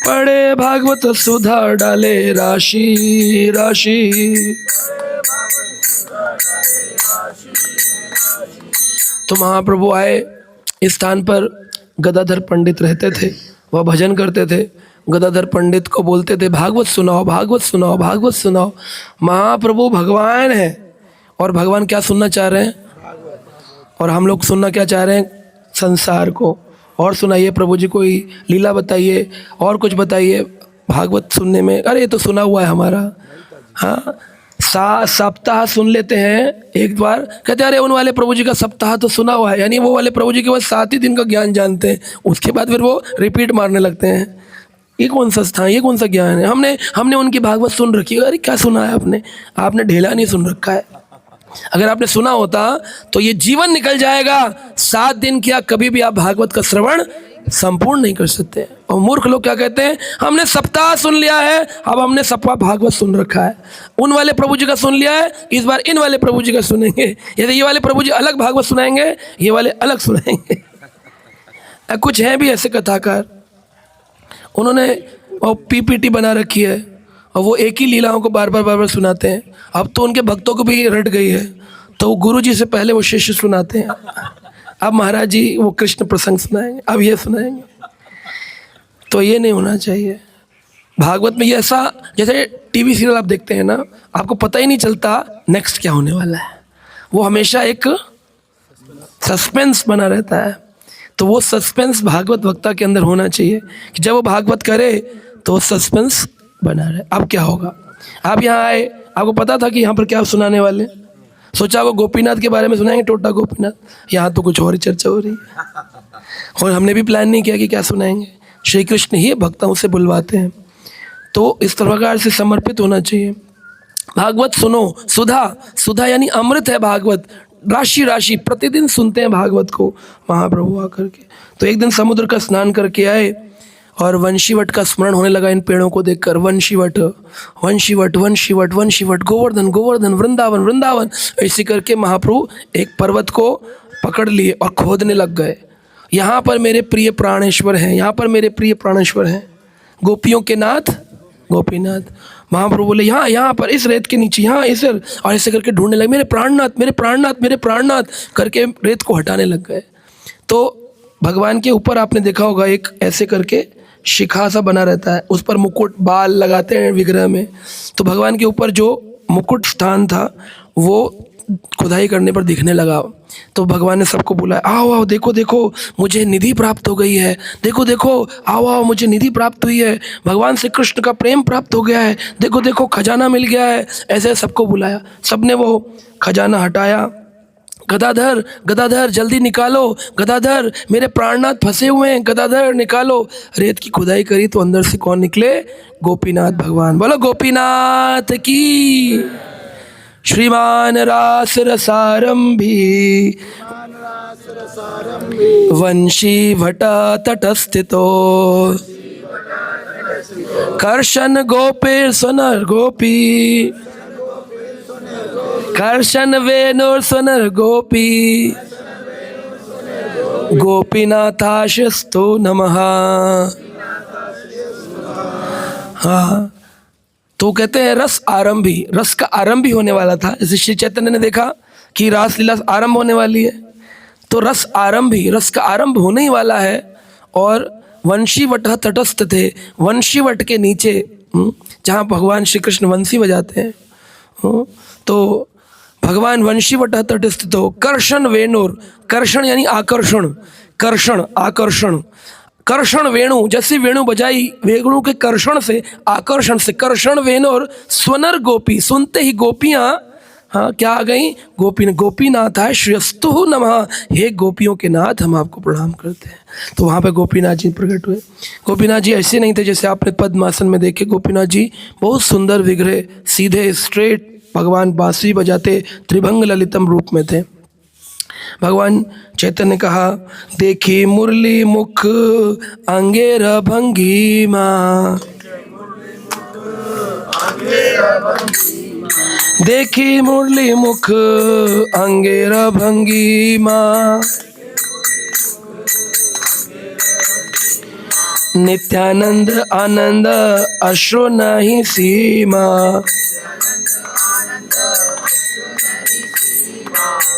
पढ़े भागवत सुधा डाले राशि राशि। तो महाप्रभु आए, इस स्थान पर गदाधर पंडित रहते थे, वह भजन करते थे। गदाधर पंडित को बोलते थे भागवत सुनाओ, भागवत सुनाओ, भागवत सुनाओ। महाप्रभु भगवान है और भगवान क्या सुनना चाह रहे हैं, और हम लोग सुनना क्या चाह रहे हैं, संसार को। और सुनाइए प्रभु जी, कोई लीला बताइए और कुछ बताइए भागवत सुनने में। अरे ये तो सुना हुआ है हमारा, हाँ सप्ताह सुन लेते हैं एक बार, कहते अरे उन वाले प्रभु जी का सप्ताह तो सुना हुआ है, यानी वो वाले प्रभु जी के बस 7 ही दिन का ज्ञान जानते हैं, उसके बाद फिर वो रिपीट मारने लगते हैं। ये कौन सा स्थान, ये कौन सा ज्ञान है, हमने उनकी भागवत सुन रखी है। अरे क्या सुना है आपने ढेला नहीं सुन रखा है। अगर आपने सुना होता तो ये जीवन निकल जाएगा। 7 दिन क्या कभी भी आप भागवत का श्रवण संपूर्ण नहीं कर सकते। और मूर्ख लोग क्या कहते हैं, हमने सप्ताह सुन लिया है, अब हमने सप्ताह भागवत सुन रखा है, उन वाले प्रभु जी का सुन लिया है, इस बार इन वाले प्रभु जी का सुनेंगे। ये वाले प्रभु जी अलग भागवत सुनाएंगे, ये वाले अलग सुनाएंगे। कुछ हैं भी ऐसे कथाकार, उन्होंने पीपीटी बना रखी है और वो एक ही लीलाओं को बार बार सुनाते हैं। अब तो उनके भक्तों को भी रट गई है, तो गुरु जी से पहले वो शिष्य सुनाते हैं। अब महाराज जी वो कृष्ण प्रसंग सुनाएंगे, अब ये सुनाएंगे। तो ये नहीं होना चाहिए। भागवत में ये ऐसा, जैसे टीवी सीरियल आप देखते हैं ना, आपको पता ही नहीं चलता नेक्स्ट क्या होने वाला है, वो हमेशा एक सस्पेंस बना रहता है। तो वो सस्पेंस भागवत वक्ता के अंदर होना चाहिए कि जब वो भागवत करे तो सस्पेंस बना रहे। अब क्या होगा, आप यहाँ आए, आपको पता था कि यहाँ पर क्या सुनाने वाले, सोचा वो गोपीनाथ के बारे में सुनाएंगे, टोटा गोपीनाथ, यहाँ तो कुछ और ही चर्चा हो रही है। और हमने भी प्लान नहीं किया कि क्या सुनाएंगे। श्री कृष्ण ही भक्तों से बुलवाते हैं, तो इस प्रकार से समर्पित होना चाहिए। भागवत सुनो, सुधा यानी अमृत है भागवत, राशि राशि प्रतिदिन सुनते हैं भागवत को महाप्रभु आकर के। तो एक दिन समुद्र का स्नान करके आए और वंशीवट का स्मरण होने लगा इन पेड़ों को देखकर। वंशीवट वंशीवट वंशीवट वंशीवट, गोवर्धन गोवर्धन, वृंदावन वृंदावन, ऐसे करके महाप्रभु एक पर्वत को पकड़ लिए और खोदने लग गए। यहाँ पर मेरे प्रिय प्राणेश्वर हैं, यहाँ पर मेरे प्रिय प्राणेश्वर हैं, गोपियों के नाथ गोपीनाथ। महाप्रभु बोले यहाँ पर इस रेत के नीचे, यहाँ इस, और ऐसे करके ढूंढने लगे, मेरे प्राणनाथ मेरे प्राणनाथ मेरे प्राणनाथ करके रेत को हटाने लग गए। तो भगवान के ऊपर आपने देखा होगा एक ऐसे करके शिखा सा बना रहता है, उस पर मुकुट बाल लगाते हैं विग्रह में। तो भगवान के ऊपर जो मुकुट स्थान था वो खुदाई करने पर दिखने लगा। तो भगवान ने सबको बुलाया, आओ आओ देखो देखो मुझे निधि प्राप्त हो गई है, देखो देखो आओ आओ मुझे निधि प्राप्त हुई है, भगवान श्री कृष्ण का प्रेम प्राप्त हो गया है, देखो देखो खजाना मिल गया है। ऐसे सबको बुलाया, सबने वो खजाना हटाया। गदाधर गदाधर जल्दी निकालो, गदाधर मेरे प्राणनाथ फंसे हुए हैं, गदाधर निकालो। रेत की खुदाई करी तो अंदर से कौन निकले, गोपीनाथ भगवान। बोलो गोपीनाथ की। श्रीमान रास रसारंभी वंशी भटा तटस्थितो, कर्शन गोपीर सुनर गोपी, कर्शन वेणुर सुनर गोपी, गोपीनाथाशस्तु नमः। हाँ, तो कहते हैं रस आरंभी, रस का आरंभ भी होने वाला था। जैसे श्री चैतन्य ने देखा कि रासलीला आरंभ होने वाली है, तो रस आरंभी, रस का आरंभ होने ही वाला है। और वंशीवट तटस्थ थे, वंशीवट के नीचे जहाँ भगवान श्री कृष्ण वंशी बजाते हैं, तो भगवान वंशीवट तटस्थ तो कर्षण वेणुर, कर्षण यानी आकर्षण, कर्षण आकर्षण, कर्षण वेणु, जैसे वेणु बजाई, वेणु के कर्षण से आकर्षण से कर्षण वेणु, और स्वनर गोपी, सुनते ही गोपियाँ हाँ, क्या आ गई? गोपीनाथाय श्रेयस्तु नमः, हे गोपियों के नाथ हम आपको प्रणाम करते हैं। तो वहाँ पे गोपीनाथ जी प्रकट हुए। गोपीनाथ जी ऐसे नहीं थे जैसे आपने पद्मासन में देखे। गोपीनाथ जी बहुत सुंदर विग्रह, सीधे स्ट्रेट, भगवान बांसुरी बजाते त्रिभंग ललितम रूप में थे। भगवान चैतन्य ने कहा, देखी मुरली मुख अंगेर भंगीमा, देखी मुरली मुख अंगेर भंगीमा, नित्यानंद आनंद अश्रु नहीं सीमा,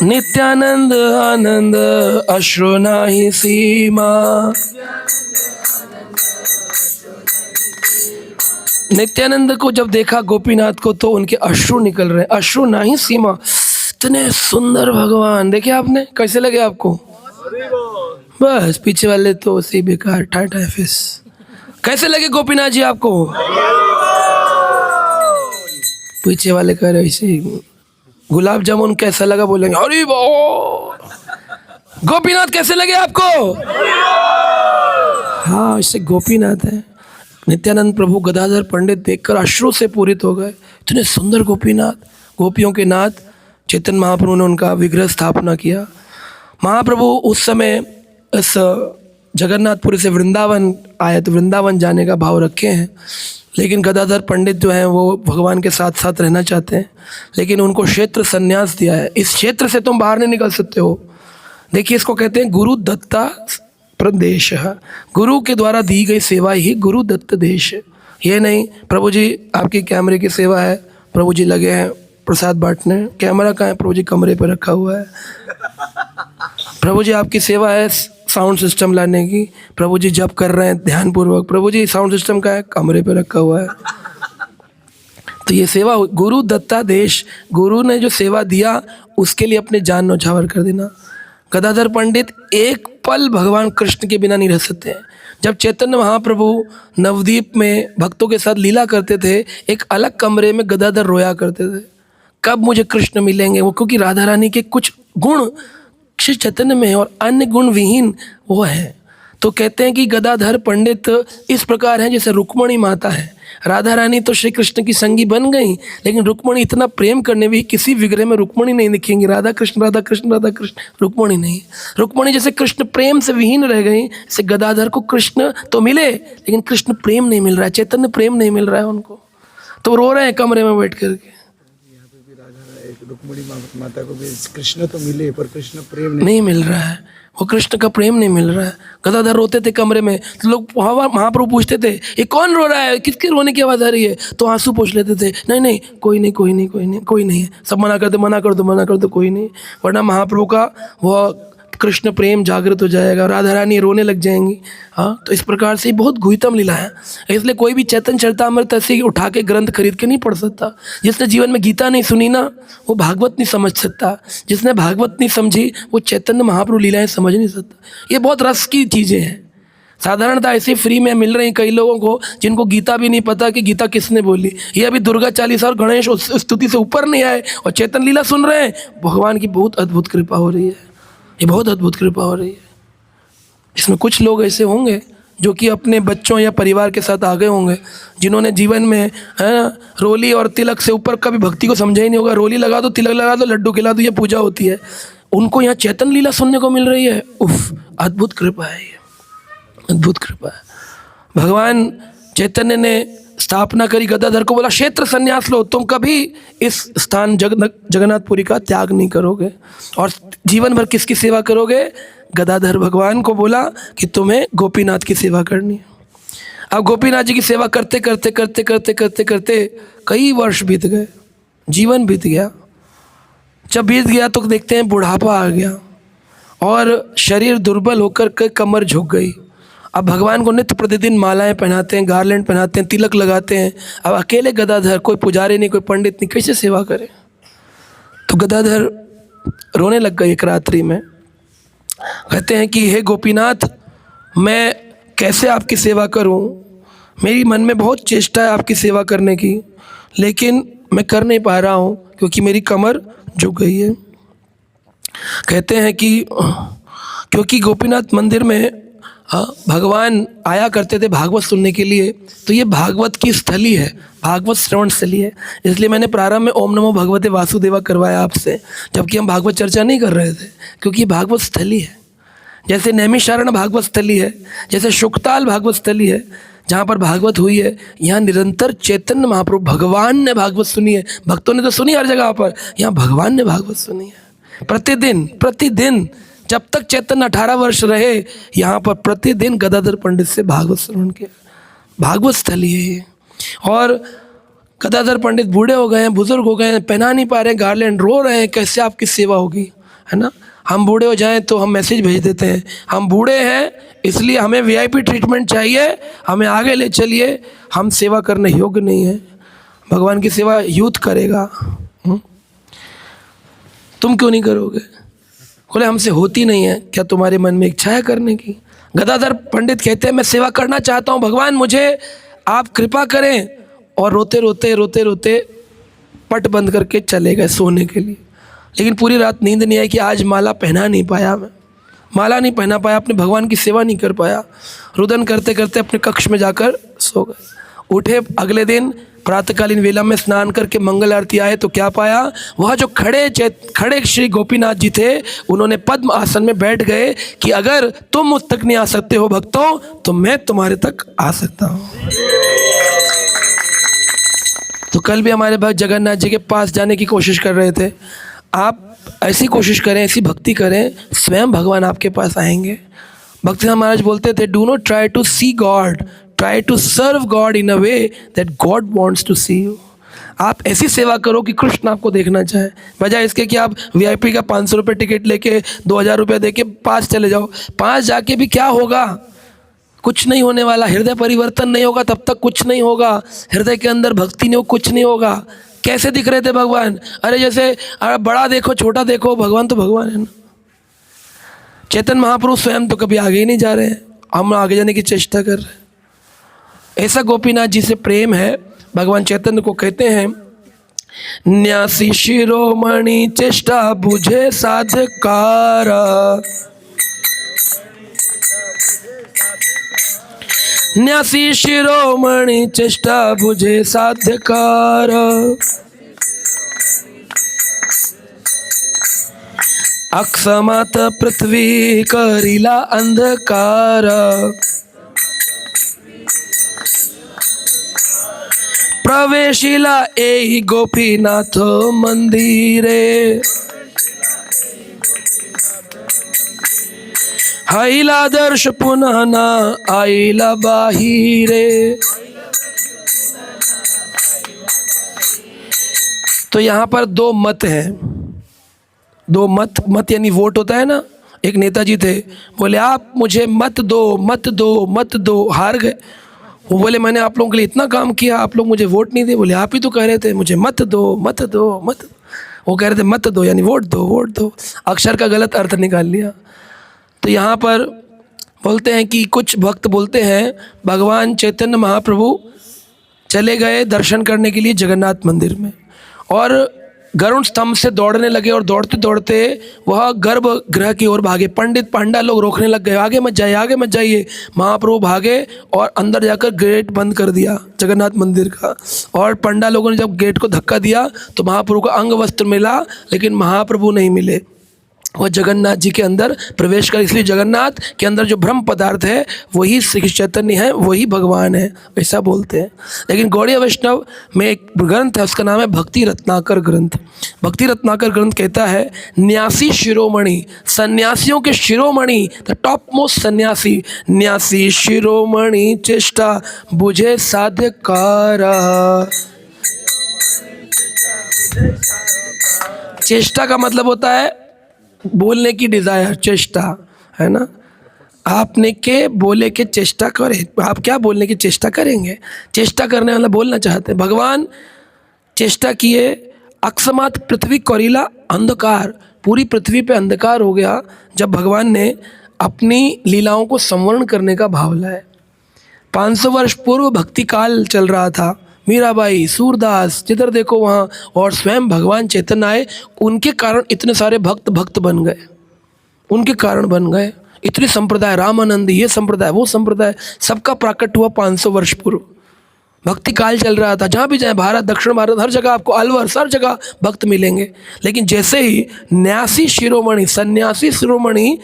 नित्यानंद आनंद अश्रु नहीं सीमा। नित्यानंद को जब देखा गोपीनाथ को तो उनके अश्रु निकल रहे, अश्रु नहीं सीमा। इतने सुंदर भगवान देखे आपने, कैसे लगे आपको? बस पीछे वाले तो उसी बेकार टाटा फेस। कैसे लगे गोपीनाथ जी आपको? पीछे वाले कह रहे ऐसे, गुलाब जामुन कैसा लगा बोलेंगे अरे वो। गोपीनाथ कैसे लगे आपको? हाँ, इससे गोपीनाथ है। नित्यानंद प्रभु गदाधर पंडित देखकर अश्रु से पूरित हो गए। इतने सुंदर गोपीनाथ, गोपियों के नाथ। चैतन्य महाप्रभु ने उनका विग्रह स्थापना किया। महाप्रभु उस समय इस जगन्नाथपुरी से वृंदावन आए तो वृंदावन जाने का भाव रखे हैं, लेकिन गदाधर पंडित जो हैं वो भगवान के साथ साथ रहना चाहते हैं, लेकिन उनको क्षेत्र संन्यास दिया है। इस क्षेत्र से तुम बाहर नहीं निकल सकते हो। देखिए, इसको कहते हैं गुरु दत्ता प्रदेश। गुरु के द्वारा दी गई सेवा ही गुरु दत्त देश। ये नहीं प्रभु जी आपकी कैमरे की सेवा है, प्रभु जी लगे हैं प्रसाद बांटने, कैमरा कहाँ है? प्रभु जी कमरे पर रखा हुआ है। प्रभु जी आपकी सेवा है साउंड सिस्टम लाने की, प्रभु जी जप कर रहे हैं ध्यानपूर्वक, प्रभु जी साउंड सिस्टम का है कमरे पर रखा हुआ है। तो ये सेवा गुरु दत्ता देश, गुरु ने जो सेवा दिया उसके लिए अपने जान न्यौछावर कर देना। गदाधर पंडित एक पल भगवान कृष्ण के बिना नहीं रह सकते हैं। जब चैतन्य महाप्रभु नवद्वीप में भक्तों के साथ लीला करते थे, एक अलग कमरे में गदाधर रोया करते थे, कब मुझे कृष्ण मिलेंगे। वो क्योंकि राधा रानी के कुछ गुण श्री चैतन्य में है और अन्य गुण विहीन वो है। तो कहते हैं कि गदाधर पंडित इस प्रकार हैं जैसे रुक्मणी माता है। राधा रानी तो श्री कृष्ण की संगी बन गई, लेकिन रुक्मणी इतना प्रेम करने भी किसी विग्रह में रुक्मणी नहीं दिखेंगी। राधा कृष्ण राधा कृष्ण राधा कृष्ण, रुक्मणी नहीं। रुक्मणी जैसे कृष्ण प्रेम से विहीन रह गई, जैसे गदाधर को कृष्ण तो मिले लेकिन कृष्ण प्रेम नहीं मिल रहा है, चैतन्य प्रेम नहीं मिल रहा है उनको, तो रो रहे हैं कमरे में बैठ करके। रुक्मिणी माता को भी कृष्ण तो मिले पर कृष्ण प्रेम नहीं मिल रहा है, वो कृष्ण का प्रेम नहीं मिल रहा है। गदाधर रोते थे कमरे में, तो लोग महाप्रभु पूछते थे ये कौन रो रहा है, किसके रोने की आवाज़ आ रही है, तो आंसू पोंछ लेते थे, नहीं नहीं कोई नहीं कोई नहीं कोई नहीं कोई नहीं है। सब मना कर दो कोई नहीं, वरना महाप्रभु का वो कृष्ण प्रेम जागृत हो जाएगा, राधा रानी रोने लग जाएंगी। हाँ, तो इस प्रकार से बहुत गुहितम लीला है। इसलिए कोई भी चैतन्य चरितामृत ऐसे उठा के ग्रंथ खरीद के नहीं पढ़ सकता। जिसने जीवन में गीता नहीं सुनी ना, वो भागवत नहीं समझ सकता। जिसने भागवत नहीं समझी वो चैतन्य महाप्रभु लीलाएं समझ नहीं सकता। ये बहुत रस की चीज़ें हैं। साधारणतः ऐसे फ्री में मिल रही कई लोगों को जिनको गीता भी नहीं पता कि गीता किसने बोली। ये अभी दुर्गा चालीसा और गणेश स्तुति से ऊपर नहीं आए और चैतन्य लीला सुन रहे हैं। भगवान की बहुत अद्भुत कृपा हो रही है, ये बहुत अद्भुत कृपा हो रही है। इसमें कुछ लोग ऐसे होंगे जो कि अपने बच्चों या परिवार के साथ आ गए होंगे, जिन्होंने जीवन में है ना रोली और तिलक से ऊपर कभी भक्ति को समझा ही नहीं होगा। रोली लगा दो, तिलक लगा दो, लड्डू खिला दो, ये पूजा होती है। उनको यहाँ चैतन्य लीला सुनने को मिल रही है। उफ, अद्भुत कृपा है, ये अद्भुत कृपा है। भगवान चैतन्य ने स्थापना करी, गदाधर को बोला क्षेत्र संन्यास लो, तुम कभी इस स्थान जगन्नाथपुरी का त्याग नहीं करोगे और जीवन भर किसकी सेवा करोगे। गदाधर भगवान को बोला कि तुम्हें गोपीनाथ की सेवा करनी है। अब गोपीनाथ जी की सेवा करते करते करते करते करते करते कई वर्ष बीत गए, जीवन बीत गया। जब बीत गया तो देखते हैं बुढ़ापा आ गया और शरीर दुर्बल होकर के कमर झुक गई। अब भगवान को नित्य प्रतिदिन मालाएं पहनाते हैं, गार्लैंड पहनाते हैं, तिलक लगाते हैं। अब अकेले गदाधर, कोई पुजारी नहीं, कोई पंडित नहीं, कैसे सेवा करे। तो गदाधर रोने लग गए एक रात्रि में। कहते हैं कि हे गोपीनाथ, मैं कैसे आपकी सेवा करूं, मेरी मन में बहुत चेष्टा है आपकी सेवा करने की, लेकिन मैं कर नहीं पा रहा हूं। क्योंकि मेरी कमर झुक गई है। कहते हैं कि क्योंकि गोपीनाथ मंदिर में भगवान आया करते थे भागवत सुनने के लिए, तो ये भागवत की स्थली है, भागवत श्रवण स्थली है। इसलिए मैंने प्रारंभ में ओम नमो भगवते वासुदेवा करवाया आपसे, जबकि हम भागवत चर्चा नहीं कर रहे थे, क्योंकि ये भागवत स्थली है। जैसे नैमिषारण्य भागवत स्थली है, जैसे शुकताल भागवत स्थली है, जहाँ पर भागवत हुई है, यहाँ निरंतर चैतन्य महाप्रभु भगवान ने भागवत सुनी है। भक्तों ने तो सुनी हर जगह पर, यहाँ भगवान ने भागवत सुनी है। प्रतिदिन जब तक चैतन्य 18 वर्ष रहे, यहाँ पर प्रतिदिन गदाधर पंडित से भागवत श्रवण किया। भागवत स्थली है ये। और गदाधर पंडित बूढ़े हो गए हैं, बुजुर्ग हो गए हैं, पहना नहीं पा रहे हैं गार्लैंड, रो रहे हैं, कैसे आपकी सेवा होगी, है ना। हम बूढ़े हो जाएं तो हम मैसेज भेज देते हैं, हम बूढ़े हैं इसलिए हमें वीआईपी ट्रीटमेंट चाहिए, हमें आगे ले चलिए, हम सेवा करने योग्य नहीं है। भगवान की सेवा यूथ करेगा, तुम क्यों नहीं करोगे? बोले हमसे होती नहीं है। क्या तुम्हारे मन में इच्छा है करने की? गदाधर पंडित कहते हैं मैं सेवा करना चाहता हूँ भगवान, मुझे आप कृपा करें। और रोते रोते पट बंद करके चले गए सोने के लिए। लेकिन पूरी रात नींद नहीं आई कि आज माला पहना नहीं पाया, मैं माला नहीं पहना पाया, अपने भगवान की सेवा नहीं कर पाया। रुदन करते करते अपने कक्ष में जाकर सो गए। उठे अगले दिन प्रातःकालीन वेला में स्नान करके मंगल आरती आए तो क्या पाया, वहाँ जो खड़े श्री गोपीनाथ जी थे, उन्होंने पद्म आसन में बैठ गए कि अगर तुम मुझ तक नहीं आ सकते हो भक्तों, तो मैं तुम्हारे तक आ सकता हूँ। तो कल भी हमारे भक्त जगन्नाथ जी के पास जाने की कोशिश कर रहे थे। आप ऐसी कोशिश करें, ऐसी भक्ति करें, स्वयं भगवान आपके पास आएंगे। भक्ति महाराज बोलते थे, do not try to see God, try to serve God in a way that God wants to see you. आप ऐसी सेवा करो कि कृष्ण आपको देखना चाहे, बजाय इसके कि आप वीआईपी का 500 रुपये टिकट लेके 2000 रुपये दे के पास चले जाओ। पास जाके भी क्या होगा? कुछ नहीं होने वाला। हृदय परिवर्तन नहीं होगा तब तक कुछ नहीं होगा। हृदय के अंदर भक्ति नहीं हो, कुछ नहीं होगा। कैसे दिख रहे थे भगवान? अरे जैसे बड़ा देखो छोटा देखो, भगवान तो भगवान है ना। चैतन्य महाप्रभु स्वयं तो कभी आगे ही नहीं जा रहे हैं, हम आगे जाने की चेष्टा कर रहे हैं। ऐसा गोपीनाथ जी से प्रेम है। भगवान चैतन्य को कहते हैं, न्यासी शिरोमणि चेष्टा बुझे साधकार, न्यासी शिरोमणि चेष्टा बुझे साध्यकार, अक्षमात पृथ्वी करिला अंधकार, प्रवेशिला एहि गोपीनाथ मंदिरे, आईला दर्श पुनः न आईला बाहिरे। तो यहाँ पर दो मत हैं, दो मत यानी वोट होता है ना। एक नेताजी थे, बोले आप मुझे मत दो मत दो मत दो, हार गए। वो बोले मैंने आप लोगों के लिए इतना काम किया, आप लोग मुझे वोट नहीं दे। बोले आप ही तो कह रहे थे मुझे मत दो मत दो मत दो। वो कह रहे थे मत दो यानी वोट दो वोट दो, अक्षर का गलत अर्थ निकाल लिया। तो यहाँ पर बोलते हैं कि कुछ भक्त बोलते हैं भगवान चैतन्य महाप्रभु चले गए दर्शन करने के लिए जगन्नाथ मंदिर में, और गरुण स्तंभ से दौड़ने लगे, और दौड़ते दौड़ते वह गर्भगृह की ओर भागे। पंडित पांडा लोग रोकने लग गए, आगे मत जाइए आगे मत जाइए। महाप्रभु भागे और अंदर जाकर गेट बंद कर दिया जगन्नाथ मंदिर का। और पंडा लोगों ने जब गेट को धक्का दिया तो महाप्रभु को अंग वस्त्र मिला, लेकिन महाप्रभु नहीं मिले। वह जगन्नाथ जी के अंदर प्रवेश कर, इसलिए जगन्नाथ के अंदर जो ब्रह्म पदार्थ है वही श्री चैतन्य है, वही भगवान है, ऐसा बोलते हैं। लेकिन गौड़ीय वैष्णव में एक ग्रंथ है, उसका नाम है भक्ति रत्नाकर ग्रंथ। भक्ति रत्नाकर ग्रंथ कहता है, न्यासी शिरोमणि, सन्यासियों के शिरोमणि, द टॉप मोस्ट सन्यासी, न्यासी शिरोमणि चेष्टा बुझे साध्यकार। चेष्टा का मतलब होता है बोलने की डिजायर, चेष्टा, है ना। आपने के बोले के चेष्टा करें, आप क्या बोलने की चेष्टा करेंगे? चेष्टा करने वाला बोलना चाहते हैं। भगवान चेष्टा किए, अक्षमात पृथ्वी कौरिला अंधकार, पूरी पृथ्वी पे अंधकार हो गया जब भगवान ने अपनी लीलाओं को संवरण करने का भाव लाया। 500 वर्ष पूर्व भक्ति काल चल रहा था, मीराबाई, सूरदास, जिधर देखो वहाँ, और स्वयं भगवान चैतन्य आए, उनके कारण इतने सारे भक्त भक्त बन गए, उनके कारण बन गए। इतने संप्रदाय, रामानंद, ये संप्रदाय, वो संप्रदाय, सबका प्राकट हुआ 500 वर्ष पूर्व। भक्ति काल चल रहा था, जहाँ भी जाए, भारत, दक्षिण भारत, हर जगह आपको, अलवर, हर जगह भक्त मिलेंगे। लेकिन जैसे ही न्यासी शिरोमणि, सन्यासी शिरोमणि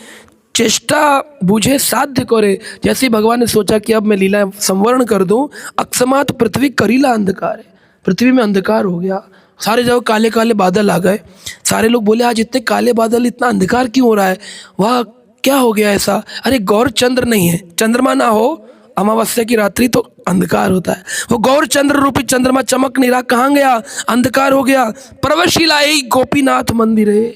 चेष्टा बुझे साध्य करे, जैसे ही भगवान ने सोचा कि अब मैं लीला संवरण कर दूं, अकस्मात पृथ्वी करीला अंधकार है, पृथ्वी में अंधकार हो गया, सारे जगह काले काले बादल आ गए। सारे लोग बोले आज इतने काले बादल, इतना अंधकार क्यों हो रहा है, वह क्या हो गया ऐसा? अरे गौर चंद्र नहीं है, चंद्रमा ना हो, अमावस्या की रात्रि तो अंधकार होता है, वो गौर चंद्र रूपी चंद्रमा चमक नहीं रहा, कहाँ गया? अंधकार हो गया। प्रवेशिला यही गोपीनाथ मंदिर है,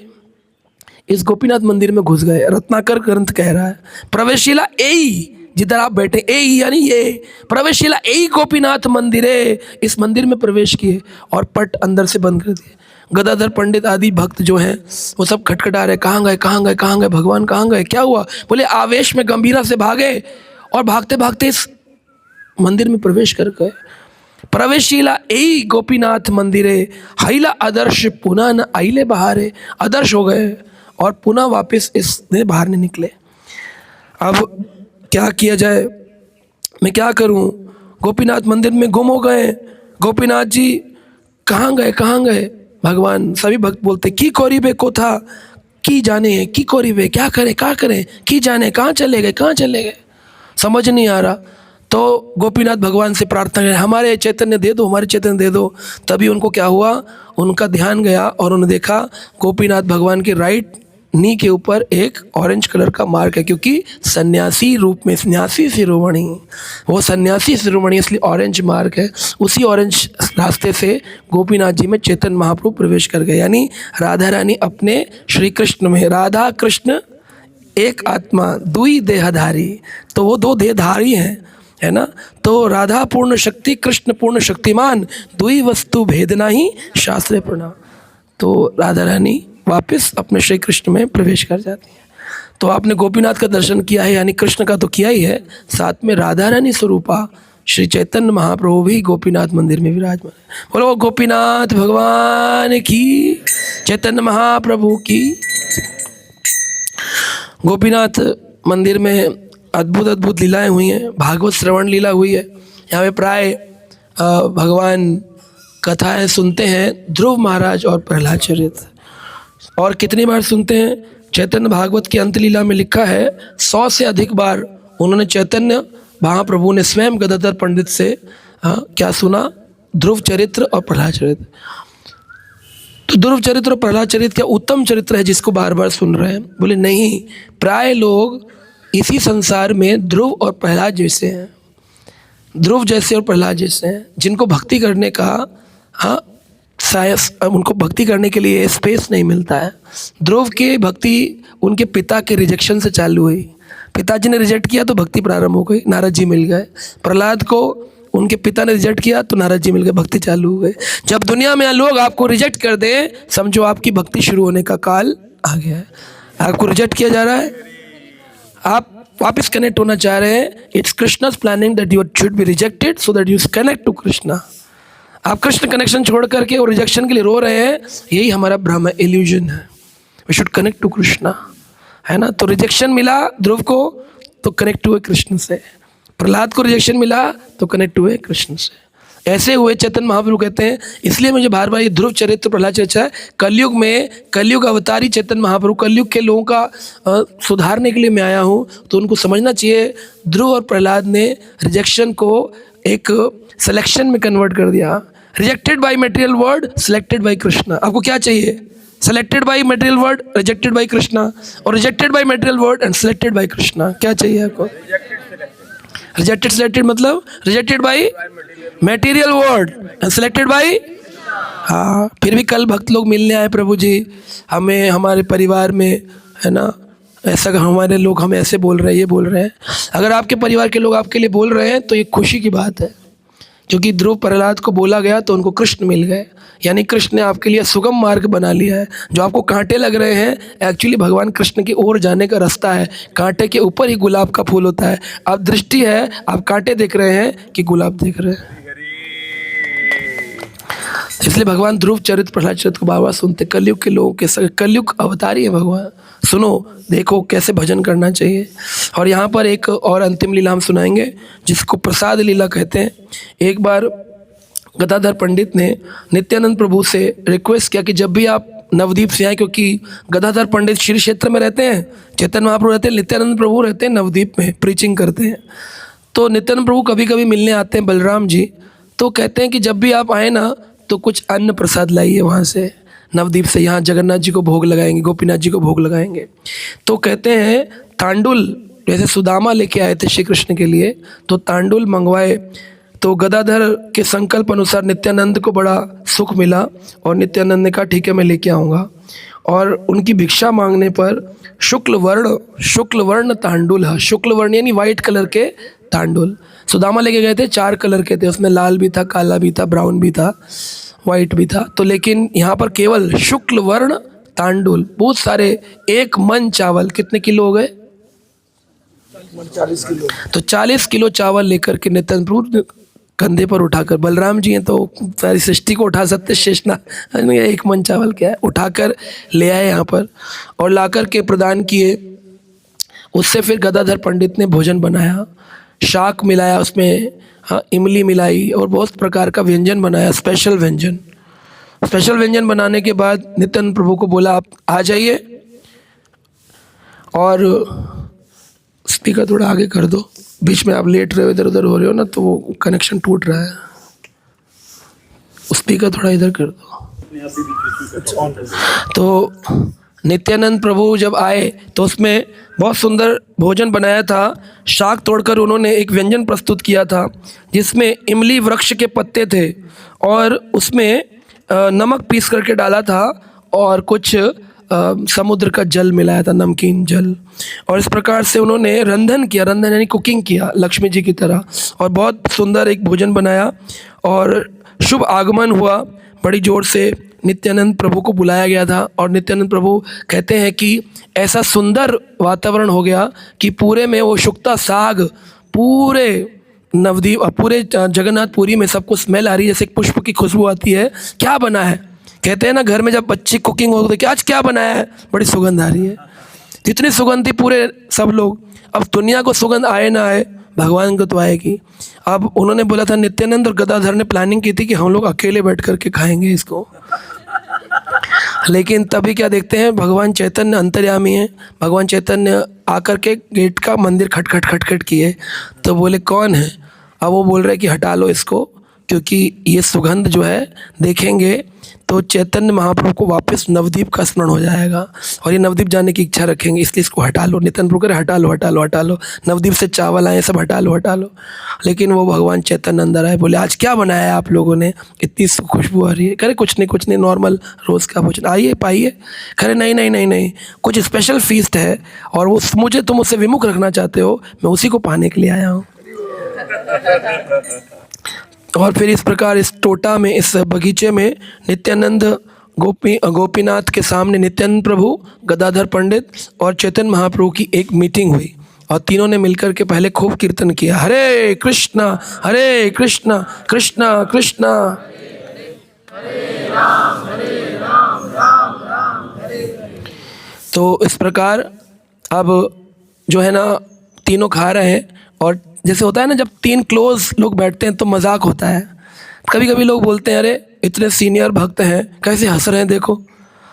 इस गोपीनाथ मंदिर में घुस गए। रत्नाकर ग्रंथ कह रहा है प्रवेशिला यही, जिधर आप बैठे यही, यानी ये प्रवेशिला यही गोपीनाथ मंदिर है, इस मंदिर में प्रवेश किए और पट अंदर से बंद कर दिए। गदाधर पंडित आदि भक्त जो हैं वो सब खटखटा रहे, कहाँ गए, कहाँ गए, कहाँ गए भगवान, कहाँ गए, क्या हुआ? बोले आवेश में गंभीरा से भागे और भागते भागते इस मंदिर में प्रवेश कर गए। प्रवेशिला यही गोपीनाथ मंदिरे, हईला आदर्श पुनः न आइले बहारे, आदर्श हो गए और पुनः वापस इसने बाहर नहीं निकले। अब क्या किया जाए, मैं क्या करूं? गोपीनाथ मंदिर में गुम हो गए। गोपीनाथ जी कहाँ गए, कहाँ गए? भगवान, सभी भक्त बोलते की कोरीबे को था, की जाने, की कोरीबे, क्या करें, क्या करें, की जाने, कहाँ चले गए, कहाँ चले गए, समझ नहीं आ रहा। तो गोपीनाथ भगवान से प्रार्थना करें, हमारे चैतन्य दे दो, हमारे चैतन्य दे दो। तभी उनको क्या हुआ, उनका ध्यान गया और उन्होंने देखा गोपीनाथ भगवान के राइट नी के ऊपर एक ऑरेंज कलर का मार्क है, क्योंकि सन्यासी रूप में, सन्यासी शिरोमणि, वो सन्यासी शिरोमणि, इसलिए ऑरेंज मार्क है। उसी ऑरेंज रास्ते से गोपीनाथ जी में चैतन्य महाप्रभु प्रवेश कर गए, यानी राधा रानी अपने श्री कृष्ण में, राधा कृष्ण एक आत्मा दुई देहधारी, तो वो दो देहधारी हैं, है ना। तो राधा पूर्ण शक्ति, कृष्ण पूर्ण शक्तिमान, दुई वस्तु भेदना ही शास्त्रे प्रणाम। तो राधा रानी वापस अपने श्री कृष्ण में प्रवेश कर जाती है। तो आपने गोपीनाथ का दर्शन किया है, यानी कृष्ण का तो किया ही है, साथ में राधा रानी स्वरूपा श्री चैतन्य महाप्रभु भी गोपीनाथ मंदिर में विराजमान है। बोलो गोपीनाथ भगवान की, चैतन्य महाप्रभु की। गोपीनाथ मंदिर में अद्भुत अद्भुत लीलाएं हुई हैं, भागवत श्रवण लीला हुई है। यहाँ पे प्राय भगवान कथाएं सुनते हैं, ध्रुव महाराज और प्रहलाद चरित्र। और कितनी बार सुनते हैं? चैतन्य भागवत की अंत लीला में लिखा है 100 से अधिक बार उन्होंने, चैतन्य महाप्रभु ने स्वयं गदाधर पंडित से क्या सुना? ध्रुव चरित्र और प्रहलाद चरित्र। तो ध्रुव चरित्र और प्रहलाद चरित्र क्या उत्तम चरित्र है जिसको बार बार सुन रहे हैं? बोले नहीं, प्राय लोग इसी संसार में ध्रुव और प्रहलाद जैसे हैं, ध्रुव जैसे और प्रहलाद जैसे हैं, जिनको भक्ति करने का उनको भक्ति करने के लिए स्पेस नहीं मिलता है। ध्रुव की भक्ति उनके पिता के रिजेक्शन से चालू हुई, पिताजी ने रिजेक्ट किया तो भक्ति प्रारंभ हो गई, नारद जी मिल गए। प्रहलाद को उनके पिता ने रिजेक्ट किया तो नारद जी मिल गए, भक्ति चालू हो गई। जब दुनिया में लोग आपको रिजेक्ट कर दें, समझो आपकी भक्ति शुरू होने का काल आ गया है। आपको रिजेक्ट किया जा रहा है, आप वापस कनेक्ट होना चाह रहे हैं। It's Krishna's planning that you should be rejected so that you connect to Krishna. आप कृष्ण कनेक्शन छोड़ करके और रिजेक्शन के लिए रो रहे हैं, यही हमारा भ्रम है, इल्यूजन है। We should connect to Krishna, है ना। तो रिजेक्शन मिला ध्रुव को तो कनेक्ट हुए कृष्ण से, प्रहलाद को रिजेक्शन मिला तो कनेक्ट हुए कृष्ण से। ऐसे हुए चैतन्य महाप्रभु कहते हैं, इसलिए मुझे बार बार ये ध्रुव चरित्र प्रहलाद चर्चा है। कलयुग में, कलयुग अवतारी चैतन्य महाप्रभु, कलयुग के लोगों का सुधारने के लिए मैं आया हूँ। तो उनको समझना चाहिए ध्रुव और प्रहलाद ने रिजेक्शन को एक सिलेक्शन में कन्वर्ट कर दिया। Rejected by material world, selected by Krishna. आपको क्या चाहिए? Selected by material world, rejected by Krishna, और rejected by material world and selected by Krishna. क्या चाहिए आपको? रिजेक्टेड सिलेक्टेड मतलब rejected by material world and selected by, हाँ। फिर भी कल भक्त लोग मिलने आए, प्रभु जी हमें हमारे परिवार में, है ना, ऐसा हमारे लोग हमें ऐसे बोल रहे हैं, ये बोल रहे हैं। अगर आपके परिवार के लोग आपके लिए बोल रहे हैं तो ये खुशी की बात है, क्योंकि ध्रुव प्रहलाद को बोला गया तो उनको कृष्ण मिल गए, यानी कृष्ण ने आपके लिए सुगम मार्ग बना लिया है। जो आपको कांटे लग रहे हैं, एक्चुअली भगवान कृष्ण की ओर जाने का रास्ता है। कांटे के ऊपर ही गुलाब का फूल होता है। आप दृष्टि है, आप कांटे देख रहे हैं कि गुलाब देख रहे हैं। इसलिए भगवान ध्रुव चरित्र प्रहलाद चरित्र को बार बार सुनते। कलयुग के लोगों के कलयुग अवतारी है भगवान, सुनो देखो कैसे भजन करना चाहिए। और यहाँ पर एक और अंतिम लीला हम सुनाएंगे जिसको प्रसाद लीला कहते हैं। एक बार गदाधर पंडित ने नित्यानंद प्रभु से रिक्वेस्ट किया कि जब भी आप नवद्वीप से आए, क्योंकि गदाधर पंडित श्री क्षेत्र में रहते हैं, चैतन्य महाप्रभु रहते हैं, नित्यानंद प्रभु रहते हैं नवद्वीप में प्रीचिंग करते हैं। तो नित्यानंद प्रभु कभी कभी मिलने आते हैं बलराम जी, तो कहते हैं कि जब भी आप आए ना तो कुछ अन्न प्रसाद लाइए वहाँ से नवद्वीप से, यहाँ जगन्नाथ जी को भोग लगाएंगे, गोपीनाथ जी को भोग लगाएंगे। तो कहते हैं तांडुल, जैसे सुदामा लेके आए थे श्री कृष्ण के लिए, तो तांडुल मंगवाए। तो गदाधर के संकल्प अनुसार नित्यानंद को बड़ा सुख मिला और नित्यानंद ने कहा ठीक है मैं लेके आऊँगा। और उनकी भिक्षा मांगने पर शुक्ल वर्ण तांडुल है, शुक्ल वर्ण यानी वाइट कलर के तांडुल सुदामा लेके गए थे। 4 कलर के थे, उसमें लाल भी था, काला भी था, ब्राउन भी था, वाइट भी था। तो लेकिन यहाँ पर केवल शुक्ल वर्ण तांडुल, बहुत सारे, 1 मन चावल, कितने किलो हो गए? 40 किलो। तो 40 किलो चावल लेकर के नित्यानंद प्रभु कंधे पर उठाकर, बलराम जी हैं तो सारी सृष्टि को उठा सकते, शेषना 1 मन चावल क्या है, उठाकर ले आए यहाँ पर और लाकर के प्रदान किए। उससे फिर गदाधर पंडित ने भोजन बनाया, शाक मिलाया उसमें, इमली मिलाई और बहुत प्रकार का व्यंजन बनाया, स्पेशल व्यंजन बनाने के बाद नित्यानंद प्रभु को बोला आप आ जाइए। और स्पीकर थोड़ा आगे कर दो, बीच में आप लेट रहे हो, इधर उधर हो रहे हो ना तो वो कनेक्शन टूट रहा है, स्पीकर थोड़ा इधर कर दो। तो नित्यानंद प्रभु जब आए तो उसमें बहुत सुंदर भोजन बनाया था। शाक तोड़कर उन्होंने एक व्यंजन प्रस्तुत किया था जिसमें इमली वृक्ष के पत्ते थे और उसमें नमक पीस करके डाला था और कुछ समुद्र का जल मिलाया था, नमकीन जल। और इस प्रकार से उन्होंने रंधन यानी कुकिंग किया लक्ष्मी जी की तरह और बहुत सुंदर एक भोजन बनाया। और शुभ आगमन हुआ, बड़ी जोर से नित्यानंद प्रभु को बुलाया गया था और नित्यानंद प्रभु कहते हैं कि ऐसा सुंदर वातावरण हो गया कि पूरे में वो शुक्ता साग, पूरे नवद्वीप, पूरे जगन्नाथपुरी में सबको स्मेल आ रही है, जैसे पुष्प की खुशबू आती है। क्या बना है, कहते हैं ना घर में जब बच्ची कुकिंग हो तो आज क्या बनाया है, बड़ी सुगंध आ रही है। जितनी सुगंध थी पूरे सब लोग, अब दुनिया को सुगंध आए ना आए, भगवान को तो आएगी। अब उन्होंने बोला था, नित्यानंद और गदाधर ने प्लानिंग की थी कि हम लोग अकेले बैठ करके खाएंगे इसको, लेकिन तभी क्या देखते हैं भगवान चैतन्य अंतर्यामी है, भगवान चैतन्य आकर के गेट का मंदिर खटखट किए तो बोले कौन है। अब वो बोल रहे कि हटा लो इसको, क्योंकि ये सुगंध जो है देखेंगे तो चैतन्य महाप्रभु को वापस नवद्वीप का स्मरण हो जाएगा और ये नवद्वीप जाने की इच्छा रखेंगे, इसलिए इसको हटा लो। नित्यानंद प्रभु कह हटा लो, नवद्वीप से चावल आए सब हटा लो। लेकिन वो भगवान चैतन्य अंदर आए, बोले आज क्या बनाया है आप लोगों ने, इतनी खुशबू आ रही है। करे कुछ नहीं नॉर्मल रोज़ का भोजन, आइए पाइए। करे नहीं, कुछ स्पेशल फीस्ट है और वो मुझे तुम उससे विमुख रखना चाहते हो, मैं उसी को पाने के लिए आया हूँ। और फिर इस प्रकार इस टोटा में, इस बगीचे में नित्यानंद गोपीनाथ के सामने नित्यानंद प्रभु, गदाधर पंडित और चैतन्य महाप्रभु की एक मीटिंग हुई और तीनों ने मिलकर के पहले खूब कीर्तन किया, हरे कृष्णा कृष्णा कृष्णा हरे राम राम हरे। तो इस प्रकार अब जो है ना तीनों खा रहे हैं और जैसे होता है ना जब 3 क्लोज लोग बैठते हैं तो मजाक होता है। कभी कभी लोग बोलते हैं अरे इतने सीनियर भक्त हैं कैसे हंस रहे हैं देखो,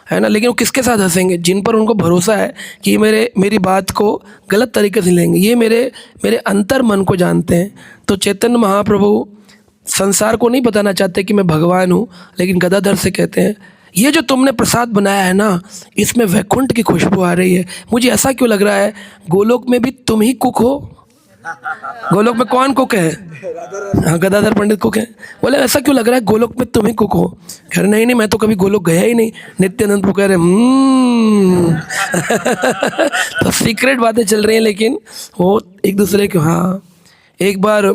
है ना। लेकिन वो किसके साथ हंसेंगे, जिन पर उनको भरोसा है कि मेरी बात को गलत तरीके से लेंगे, ये मेरे अंतर मन को जानते हैं। तो चैतन्य महाप्रभु संसार को नहीं बताना चाहते कि मैं भगवान हूँ, लेकिन गदाधर से कहते हैं ये जो तुमने प्रसाद बनाया है ना, इसमें वैकुंठ की खुशबू आ रही है। मुझे ऐसा क्यों लग रहा है गोलोक में भी तुम ही कुक हो। गोलोक में कौन कुक है? हाँ, गदाधर पंडित कुक है। बोले ऐसा क्यों लग रहा है गोलोक में तुम ही कुक हो। कह रहे नहीं मैं तो कभी गोलोक गया ही नहीं। नित्यानंद प्रभु कह रहे तो सीक्रेट बातें चल रही हैं, लेकिन वो एक दूसरे के। हाँ, एक बार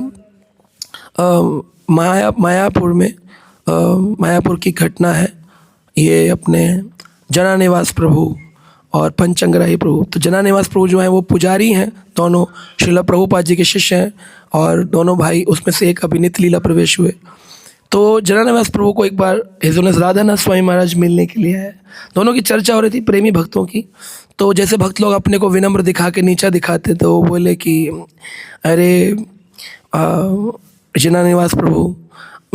मायापुर की घटना है। ये अपने जनानिवास प्रभु और पंचंगराही प्रभु। तो जनानिवास प्रभु जो हैं वो पुजारी हैं, दोनों श्रील प्रभुपाद जी के शिष्य हैं और दोनों भाई, उसमें से एक अभिनीत लीला प्रवेश हुए। तो जनानिवास प्रभु को एक बार हिज ऑनर राधानाथ स्वामी महाराज मिलने के लिए आए। दोनों की चर्चा हो रही थी प्रेमी भक्तों की। तो जैसे भक्त लोग अपने को विनम्र दिखा के नीचा दिखाते, तो वो बोले कि अरे जनानिवास प्रभु,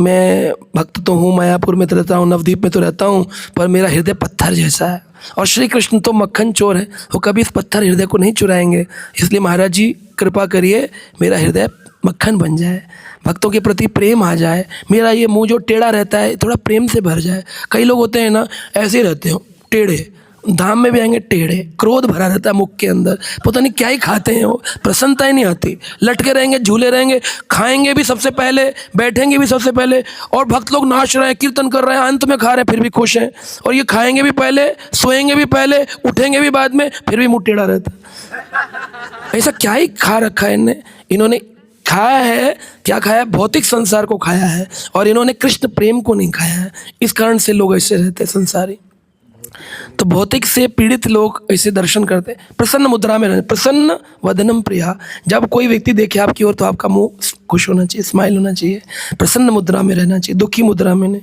मैं भक्त तो हूँ, मायापुर में तो रहता हूँ, नवद्वीप में तो रहता हूँ, पर मेरा हृदय पत्थर जैसा है। और श्री कृष्ण तो मक्खन चोर है, वो कभी इस पत्थर हृदय को नहीं चुराएंगे। इसलिए महाराज जी कृपा करिए, मेरा हृदय मक्खन बन जाए, भक्तों के प्रति प्रेम आ जाए, मेरा ये मुंह जो टेढ़ा रहता है थोड़ा प्रेम से भर जाए। कई लोग होते हैं ना, ऐसे ही रहते हो टेढ़े, धाम में भी आएंगे टेढ़े, क्रोध भरा रहता है मुख के अंदर, पता नहीं क्या ही खाते हैं, वो प्रसन्नता ही नहीं आती, लटके रहेंगे, झूले रहेंगे, खाएंगे भी सबसे पहले, बैठेंगे भी सबसे पहले, और भक्त लोग नाच रहे हैं, कीर्तन कर रहे हैं, अंत में खा रहे हैं, फिर भी खुश हैं। और ये खाएंगे भी पहले, सोएंगे भी पहले, उठेंगे भी बाद में, फिर भी मुँह टेढ़ा रहता है। ऐसा क्या ही खा रखा है इन्होंने खाया है, क्या खाया है? भौतिक संसार को खाया है, और इन्होंने कृष्ण प्रेम को नहीं खाया है। इस कारण से लोग ऐसे रहते हैं संसारी। तो भौतिक से पीड़ित लोग ऐसे दर्शन करते हैं। प्रसन्न मुद्रा में रहना, प्रसन्न वदनम प्रिया। जब कोई व्यक्ति देखे आपकी ओर तो आपका मुंह खुश होना चाहिए, स्माइल होना चाहिए, प्रसन्न मुद्रा में रहना चाहिए, दुखी मुद्रा में नहीं।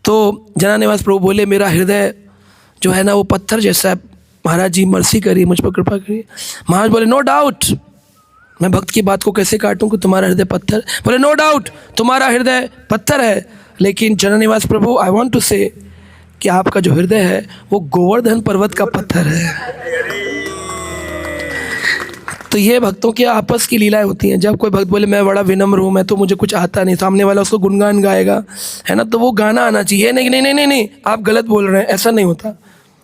तो जनानिवास प्रभु बोले, मेरा हृदय जो है ना वो पत्थर जैसा है, महाराज जी मर्सी करिए, मुझ पर कृपा करिए। महाराज बोले, नो डाउट, मैं भक्त की बात को कैसे काटूं कि तुम्हारा हृदय पत्थर। बोले, नो डाउट तुम्हारा हृदय पत्थर है, लेकिन जनानिवास प्रभु, आई वांट टू से कि आपका जो हृदय है वो गोवर्धन पर्वत का पत्थर है। तो ये भक्तों की आपस की लीलाएं होती हैं। जब कोई भक्त बोले मैं बड़ा विनम्र हूँ, मैं तो मुझे कुछ आता नहीं, सामने वाला उसको गुणगान गाएगा, है ना, तो वो गाना आना चाहिए। नहीं नहीं नहीं नहीं नहीं, आप गलत बोल रहे हैं, ऐसा नहीं होता।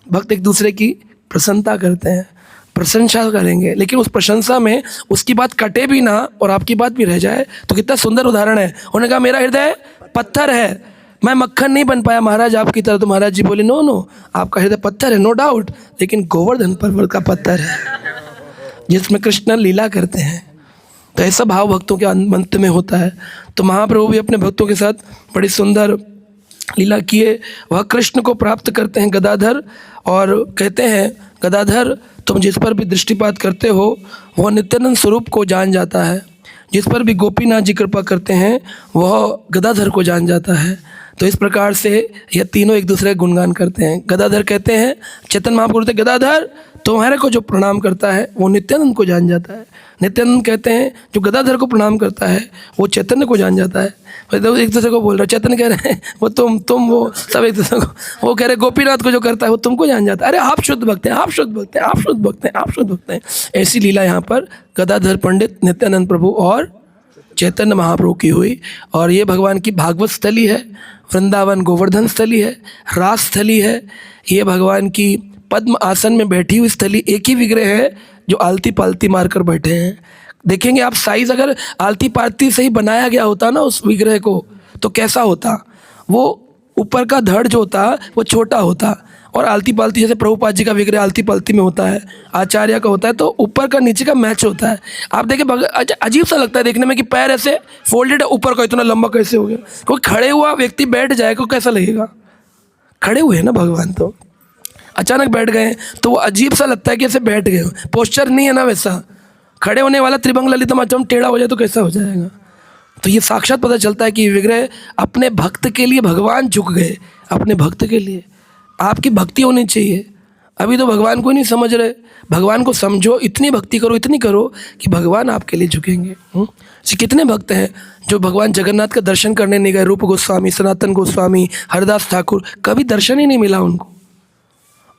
भक्त एक दूसरे की प्रसन्नता करते हैं, प्रशंसा करेंगे, लेकिन उस प्रशंसा में उसकी बात कटे भी ना और आपकी बात भी रह जाए। तो कितना सुंदर उदाहरण है। उन्होंने कहा मेरा हृदय पत्थर है, मैं मक्खन नहीं बन पाया महाराज आपकी तरह। तो महाराज जी बोले, नो नो, आपका हृदय पत्थर है, नो डाउट, लेकिन गोवर्धन पर्वत का पत्थर है जिसमें कृष्ण लीला करते हैं। तो ऐसा भाव भक्तों के अंत में होता है। तो महाप्रभु भी अपने भक्तों के साथ बड़ी सुंदर लीला किए। वह कृष्ण को प्राप्त करते हैं गदाधर, और कहते हैं, गदाधर तुम जिस पर भी दृष्टिपात करते हो वह नित्यानंद स्वरूप को जान जाता है, जिस पर भी गोपीनाथ जी कृपा करते हैं वह गदाधर को जान जाता है। तो इस प्रकार से ये तीनों एक दूसरे का गुणगान करते हैं। गदाधर कहते हैं, चैतन्य महाप्रभु कहते हैं, गदाधर तुम्हारे को जो प्रणाम करता है वो नित्यानंद को जान जाता है। नित्यानंद कहते हैं, जो गदाधर को प्रणाम करता है वो चैतन्य को जान जाता है। तो एक दूसरे को बोल रहे, चैतन्य कह रहे हैं वो तुम वो सब एक दूसरे को, वो कह रहे गोपीनाथ को जो करता है वो तुमको जान जाता है। अरे आप शुद्ध भक्त हैं, आप शुद्ध भक्त हैं, आप शुद्ध भक्त हैं, आप शुद्ध भक्त हैं। ऐसी लीला यहाँ पर गदाधर पंडित, नित्यानंद प्रभु और चैतन्य महाप्रभु की हुई। और ये भगवान की भागवत स्थली है, वृंदावन गोवर्धन स्थली है, रास स्थली है। ये भगवान की पद्म आसन में बैठी हुई स्थली, एक ही विग्रह है जो आलती पालती मारकर बैठे हैं। देखेंगे आप, साइज अगर आलती पालती से ही बनाया गया होता ना उस विग्रह को, तो कैसा होता, वो ऊपर का धड़ जो होता वो छोटा होता, और आलती पालती जैसे प्रभुपाद जी का विग्रह आलती पालती में होता है, आचार्य का होता है, तो ऊपर का नीचे का मैच होता है। आप देखिए अजीब सा लगता है देखने में कि पैर ऐसे फोल्डेड है, ऊपर का इतना लंबा कैसे हो गया। कोई खड़े हुआ व्यक्ति बैठ जाएगा कैसा लगेगा, खड़े हुए हैं ना भगवान, तो अचानक बैठ गए तो वो अजीब सा लगता है कि ऐसे बैठ गए, पोस्चर नहीं है ना वैसा। खड़े होने वाला त्रिभंग ललितम अष्टकम टेढ़ा हो जाए तो कैसा हो जाएगा। तो ये साक्षात पता चलता है कि विग्रह अपने भक्त के लिए भगवान झुक गए, अपने भक्त के लिए। आपकी भक्ति होनी चाहिए। अभी तो भगवान को नहीं समझ रहे, भगवान को समझो, इतनी भक्ति करो, इतनी करो कि भगवान आपके लिए झुकेंगे। कितने भक्त हैं जो भगवान जगन्नाथ का दर्शन करने नहीं गए, रूप गोस्वामी, सनातन गोस्वामी, हरदास ठाकुर, कभी दर्शन ही नहीं मिला उनको।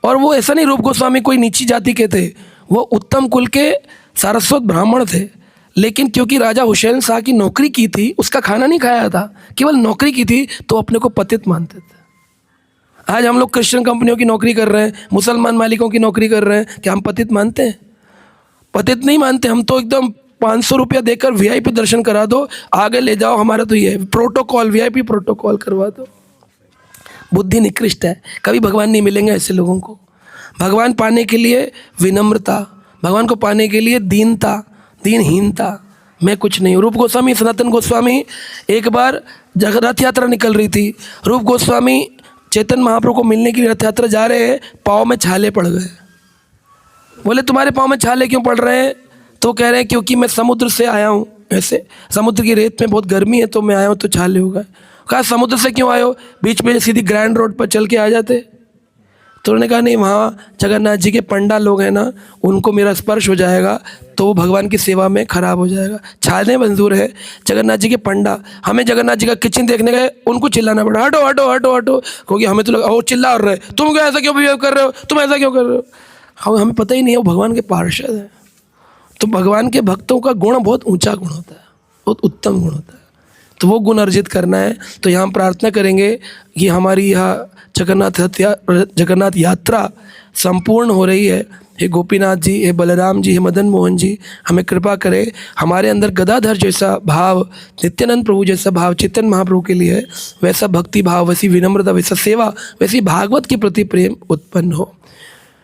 और वो ऐसा नहीं रूप गोस्वामी कोई नीची जाति के थे, वो उत्तम कुल के सारस्वत ब्राह्मण थे, लेकिन क्योंकि राजा हुसैन शाह की नौकरी की थी, उसका खाना नहीं खाया था, केवल नौकरी की थी, तो अपने को पतित मानते थे। आज हम लोग क्रिश्चियन कंपनियों की नौकरी कर रहे हैं, मुसलमान मालिकों की नौकरी कर रहे हैं, क्या हम पतित मानते हैं? पतित नहीं मानते हम तो। एकदम 500 रुपया देकर वीआईपी दर्शन करा दो, आगे ले जाओ, हमारा तो ये प्रोटोकॉल, वीआईपी प्रोटोकॉल करवा दो। बुद्धि निकृष्ट है, कभी भगवान नहीं मिलेंगे ऐसे लोगों को। भगवान पाने के लिए विनम्रता, भगवान को पाने के लिए दीनता, दीनहीनता, मैं कुछ नहीं हूँ। रूप गोस्वामी, सनातन गोस्वामी एक बार रथ यात्रा निकल रही थी, रूप गोस्वामी चैतन्य महाप्रभु को मिलने के लिए रथ यात्रा जा रहे हैं, पाँव में छाले पड़ गए। बोले तुम्हारे पाँव में छाले क्यों पड़ रहे हैं? तो कह रहे हैं क्योंकि मैं समुद्र से आया हूँ, ऐसे समुद्र की रेत में बहुत गर्मी है तो मैं आया हूँ तो छाले हो गए। कहा समुद्र से क्यों आए हो, बीच में सीधी ग्रैंड रोड पर चल के आ जाते। तो उन्होंने कहा नहीं, वहाँ जगन्नाथ जी के पंडा लोग हैं ना, उनको मेरा स्पर्श हो जाएगा तो वो भगवान की सेवा में खराब हो जाएगा। छाने मंजूर है, जगन्नाथ जी के पंडा, हमें जगन्नाथ जी का किचन देखने गए, उनको चिल्लाना पड़ा हटो हटो हटो हटो, क्योंकि हमें तो लगा वो चिल्ला रहे, तुम क्यों ऐसा क्यों बिहेव कर रहे हो, तुम ऐसा क्यों कर रहे हो। हमें पता ही नहीं है वो भगवान के पार्षद हैं। तो भगवान के भक्तों का गुण बहुत ऊंचा गुण होता है, बहुत उत्तम गुण होता है, तो वो गुण अर्जित करना है। तो यहाँ प्रार्थना करेंगे कि हमारी यह जगन्नाथ यात्रा संपूर्ण हो रही है। हे गोपीनाथ जी, हे बलराम जी, हे मदन मोहन जी, हमें कृपा करें, हमारे अंदर गदाधर जैसा भाव, नित्यानंद प्रभु जैसा भाव चैतन्य महाप्रभु के लिए है, वैसा भक्ति भाव, वैसी विनम्रता, वैसा सेवा, वैसी भागवत के प्रति प्रेम उत्पन्न हो।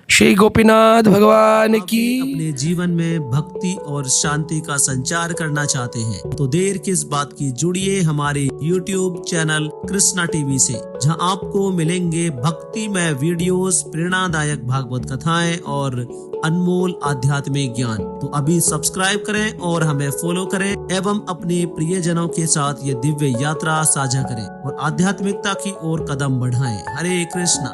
श्री गोपीनाथ भगवान की। अपने जीवन में भक्ति और शांति का संचार करना चाहते हैं तो देर किस बात की, जुड़िए हमारे YouTube चैनल कृष्णा टीवी से, जहां आपको मिलेंगे भक्तिमय वीडियोस, प्रेरणादायक भागवत कथाएं और अनमोल आध्यात्मिक ज्ञान। तो अभी सब्सक्राइब करें और हमें फॉलो करें एवं अपने प्रियजनों के साथ ये दिव्य यात्रा साझा करें और आध्यात्मिकता की ओर कदम बढ़ाएं। हरे कृष्णा।